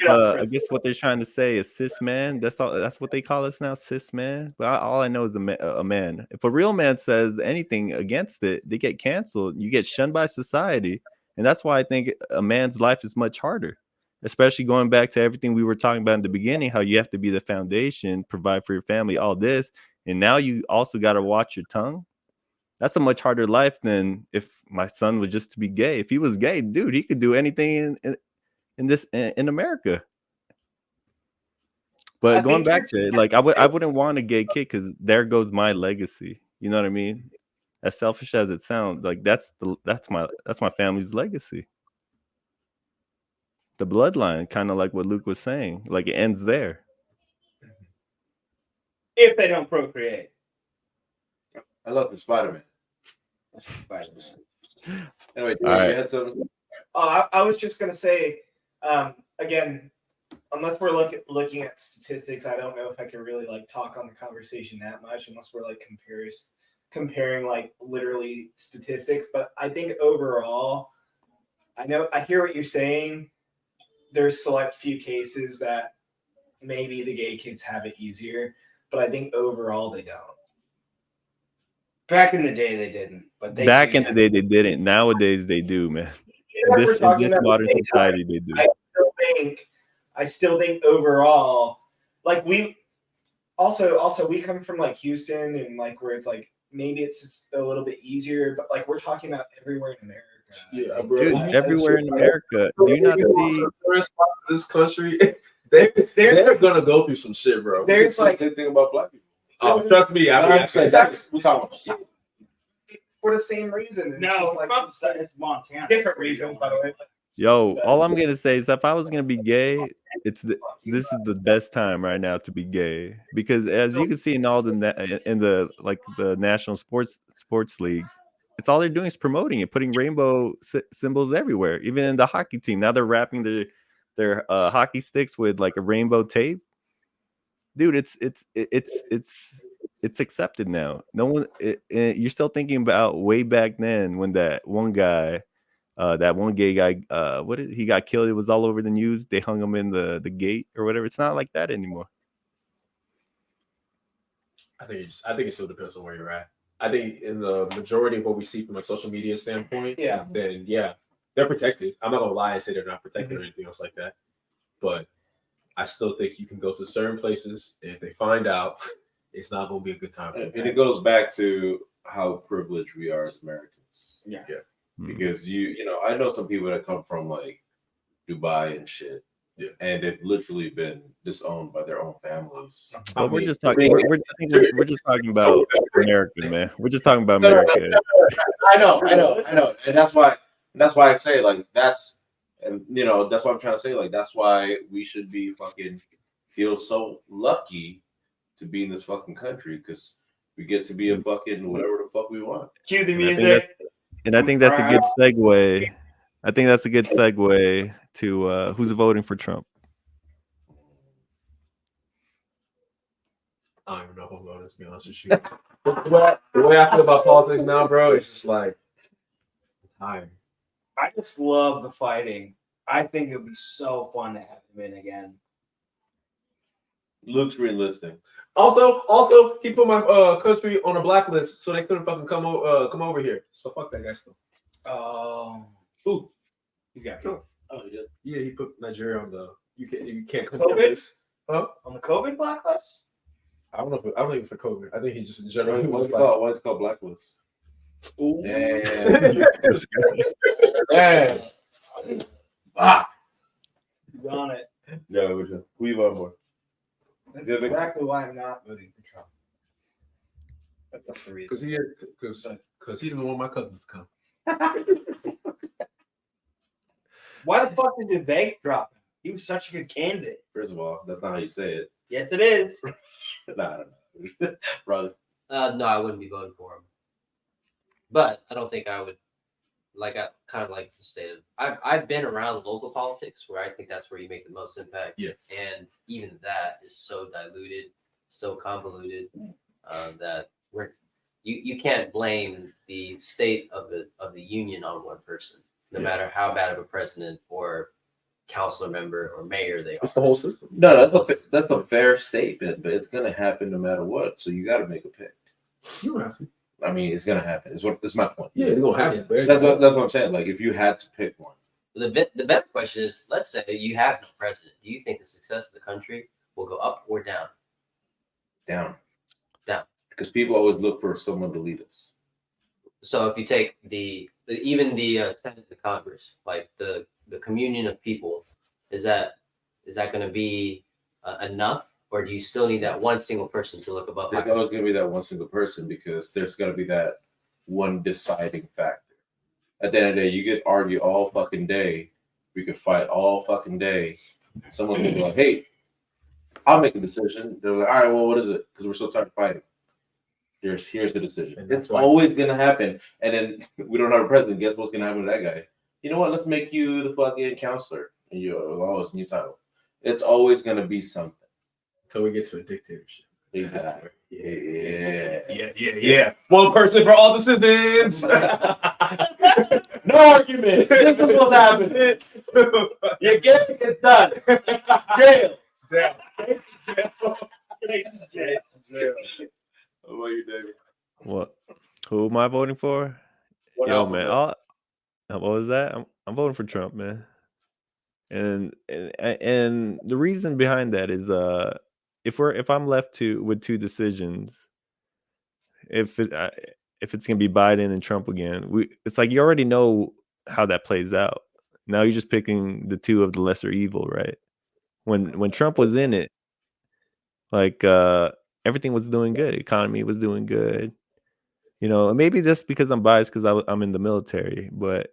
S2: I guess what they're trying to say is cis man. That's all. That's what they call us now, cis man. But all I know is a man. If a real man says anything against it, they get canceled. You get shunned by society, and that's why I think a man's life is much harder. Especially going back to everything we were talking about in the beginning, how you have to be the foundation, provide for your family, all this, and now you also got to watch your tongue. That's a much harder life than if my son was just to be gay. If he was gay, dude, he could do anything in America. But going back to it, like I wouldn't want a gay kid because there goes my legacy. You know what I mean? As selfish as it sounds, like that's my family's legacy. The bloodline, kind of like what Luke was saying, like it ends there.
S5: If they don't procreate.
S3: I love the Spider-Man. Anyway,
S2: All right.
S3: you had something?
S6: I was just gonna say, again, unless we're looking at statistics, I don't know if I can really like talk on the conversation that much, unless we're like comparing like literally statistics. But I think overall, I hear what you're saying. There's select few cases that maybe the gay kids have it easier, but I think overall they don't.
S5: Back in the day, they didn't. But
S2: Back in the day, they didn't. Nowadays, they do, man. In this modern society, they do.
S6: I still think overall, like we come from like Houston and like where it's like maybe it's just a little bit easier, but like we're talking about everywhere in America.
S4: Yeah, bro.
S2: Dude, everywhere in America. Do you not see
S4: this country? They're gonna go through some shit, bro.
S6: There's like
S3: the same thing about black people.
S4: Oh, trust me, I'm saying
S3: We talking about
S6: for the same reason.
S5: No,
S6: like
S5: about the same. It's Montana.
S6: different reasons, by the way.
S2: Yo, all I'm gonna say is if I was gonna be gay, this is the best time right now to be gay, because as you can see in all the the national sports leagues, it's all they're doing is promoting it, putting rainbow symbols everywhere. Even in the hockey team, now they're wrapping their hockey sticks with like a rainbow tape. Dude, it's accepted now. No one, you're still thinking about way back then when that one guy. That one gay guy, he got killed. It was all over the news. They hung him in the gate or whatever. It's not like that anymore.
S4: I think it still depends on where you're at. I think in the majority of what we see from a social media standpoint, then they're protected. I'm not gonna lie and say they're not protected or anything else like that. But I still think you can go to certain places, and if they find out, it's not gonna be a good time.
S3: And it goes back to how privileged we are as Americans.
S4: Yeah.
S3: Because I know some people that come from like Dubai and shit, and they've literally been disowned by their own families.
S2: But we're just talking. We're just talking about America, man. We're just talking about America.
S3: I know, and that's why I say like that's why I'm trying to say like that's why we should be fucking feel so lucky to be in this fucking country, because we get to be a fucking whatever the fuck we want.
S5: Cue the music.
S2: And I think that's a good segue. I think that's a good segue to who's voting for Trump.
S4: I don't even know who I'm voting, to be honest with you. The way I feel about politics now, bro, it's just like I'm tired.
S5: I just love the fighting. I think it would be so fun to have him in again.
S3: Luke's re-enlisting.
S4: Also, he put my country on a blacklist, so they couldn't fucking come over here. So fuck that guy still.
S5: Ooh, he's got
S4: sure.
S3: Oh, he did.
S4: Yeah, he put Nigeria on the you can't come
S5: COVID?
S4: Huh?
S5: On the COVID blacklist?
S4: I don't think for COVID. I think he just in general.
S3: Why is it called blacklist?
S5: Ooh.
S3: Damn.
S5: He's on it.
S3: Yeah, who you voting for?
S6: That's exactly why I'm not voting for Trump. That's the reason.
S4: Because he didn't want my cousins to come.
S5: Why the fuck did Vivek drop him? He was such a good candidate.
S3: First of all, that's not how you say it.
S5: Yes, it is.
S3: Nah, brother.
S7: No, I wouldn't be voting for him. But I don't think I would. Like, I kind of like the state of. I've been around local politics where I think that's where you make the most impact.
S4: Yeah.
S7: And even that is so diluted, so convoluted that you can't blame the state of the union on one person, no matter how bad of a president or council member or mayor they are.
S4: It's the whole system.
S3: No, that's a fair statement, but it's gonna happen no matter what. So you got to make a pick.
S4: You don't have to.
S3: I mean, it's gonna happen. It's my point.
S4: Yeah, it's gonna happen.
S3: That's what I'm saying. Like, if you had to pick one,
S7: The better question is: let's say you have no president. Do you think the success of the country will go up or down?
S3: down.
S7: Down.
S3: Because people always look for someone to lead us.
S7: So if you take even the Senate, the Congress, like the communion of people, is that going to be enough, or do you still need that one single person to look above?
S3: There's always going to be that one single person because there's going to be that one deciding factor. At the end of the day, you could argue all fucking day. We could fight all fucking day. Someone will be like, hey, I'll make a decision. They're like, all right, well, what is it? Because we're so tired of fighting. Here's the decision. It's always going to happen. And then we don't have a president. Guess what's going to happen to that guy? You know what? Let's make you the fucking counselor. And it's a new title. It's always going to be something.
S4: Until we get to a dictatorship.
S3: Exactly.
S4: Yeah. One person for all decisions.
S3: No argument. This is what's happening. Your game is done. Jail.
S4: Jail.
S3: What about you, David?
S2: What? Who am I voting for? Yo, man. What was that? I'm voting for Trump, man. And the reason behind that is if I'm left with two decisions, if it's gonna be Biden and Trump again, it's like you already know how that plays out. Now you're just picking the two of the lesser evil, right? When Trump was in it, like everything was doing good, economy was doing good, and maybe just because I'm biased because I'm in the military, but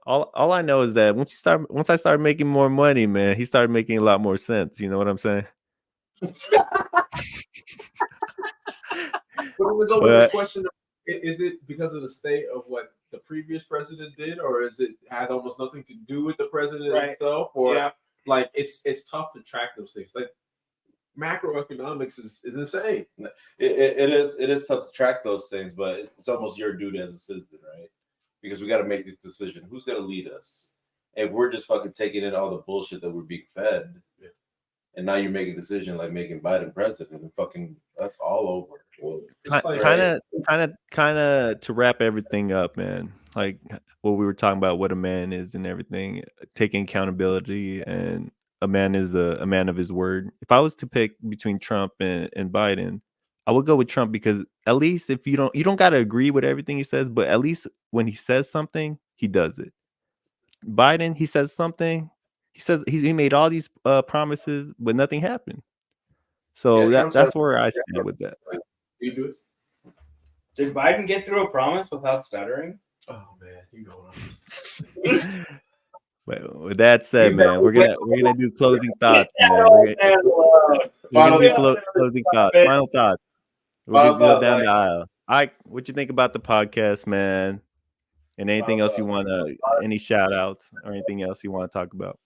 S2: all I know is that once I started making more money, man, he started making a lot more sense. You know what I'm saying?
S4: But it was always the question: is it because of the state of what the previous president did, or is it has almost nothing to do with the president himself? Or like it's tough to track those things. Like macroeconomics is insane.
S3: It is tough to track those things, but it's almost your duty as a citizen, right? Because we got to make this decision. Who's going to lead us? And we're just fucking taking in all the bullshit that we're being fed. Yeah. And now you make a decision like making Biden president, and fucking that's all over.
S2: Kind of to wrap everything up, man. Like what we were talking about, what a man is and everything, taking accountability, and a man is a man of his word. If I was to pick between Trump and Biden, I would go with Trump because at least if you don't got to agree with everything he says, but at least when he says something, he does it. Biden, he says something, he made all these promises, but nothing happened. So that's where I stand with that.
S4: You do it.
S5: Did Biden get through a promise without stuttering?
S4: Oh man, you know.
S2: But with that said, man, we're gonna do closing thoughts, man. We're gonna do closing thoughts, final thoughts. We'll just go down the aisle. What you think about the podcast, man? And anything else you want to, any shout outs or anything else you want to talk about?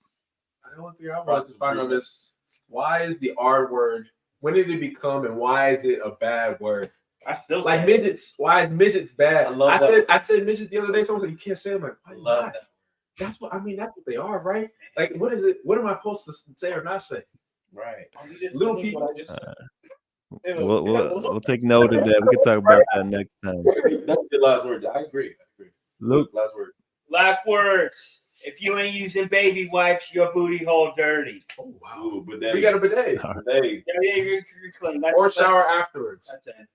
S4: I don't think I want to find on this. Why is the R word? When did it become, and why is it a bad word?
S5: I still
S4: like midgets. Why is midgets bad?
S5: I
S4: said midgets the other day. Someone said you can't say them. Like,
S5: I love that.
S4: That's what I mean. That's what they are, right? Like, what is it? What am I supposed to say or not say?
S3: Right.
S4: Little people.
S2: We'll take note of that. We can talk about that next time.
S3: That's the last word. I agree.
S2: Luke,
S3: last word.
S5: Last words. If you ain't using baby wipes, your booty hole dirty.
S4: Oh wow.
S3: Ooh, bidet.
S4: We got a bidet.
S3: Bidet.
S5: Yeah, you're clean.
S4: Or shower afterwards.
S5: That's it.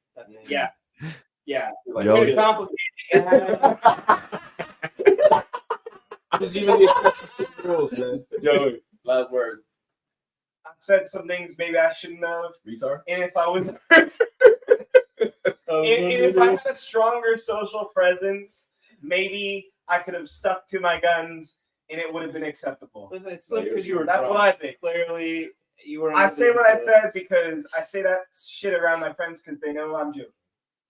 S5: Yeah.
S3: Like,
S5: Very complicated.
S4: Just even the excessive rules, man.
S3: Yo, last word.
S6: I said some things maybe I shouldn't have.
S4: Retard.
S6: And if I was if I had a stronger social presence, maybe I could have stuck to my guns and it would have been acceptable.
S5: Listen, it's like because you were
S6: That's
S5: drunk.
S6: what I think.
S5: Clearly, you were.
S6: I
S5: under
S6: say
S5: the
S6: what I said
S5: influence.
S6: because I say that shit around my friends because they know I'm joking.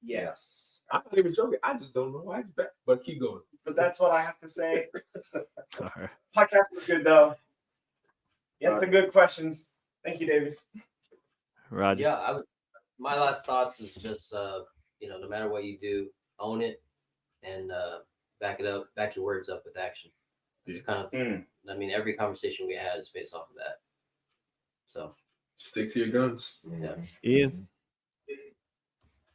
S5: Yes.
S4: I'm not even joking. I just don't know why it's bad. But keep going.
S6: But that's what I have to say.
S2: All right.
S6: Podcast was good though. Yeah, some good questions. Thank you, Davis.
S2: Roger.
S7: Yeah, I would. My last thoughts is just no matter what you do, own it and back it up, back your words up with action. It's kind of, I mean, every conversation we had is based off of that. So
S4: stick to your guns.
S7: Yeah.
S2: Ian.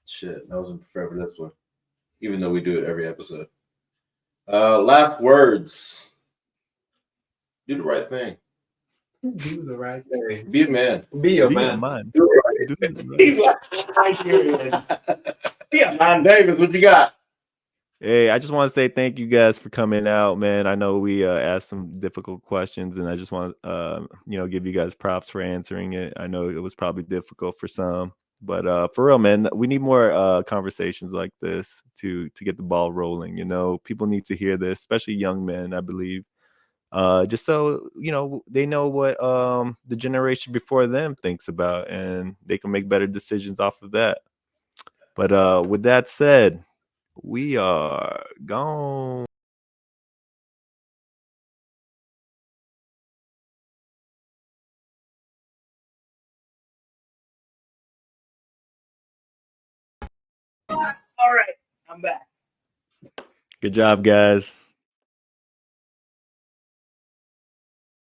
S3: Shit, I wasn't prepared for this one, even though we do it every episode. Last words. Do the right thing.
S4: Do the right thing.
S3: Be a man.
S4: Be a
S2: Be
S4: man.
S2: a man.
S3: Do it right.
S6: Be a man.
S3: Davis, what you got?
S2: Hey, I just want to say thank you guys for coming out, man. I know we asked some difficult questions, and I just want to, give you guys props for answering it. I know it was probably difficult for some, but for real, man, we need more conversations like this to get the ball rolling. You know, people need to hear this, especially young men, I believe. Just so they know what the generation before them thinks about, and they can make better decisions off of that. But with that said, we are gone.
S6: All right, I'm back.
S2: Good job, guys.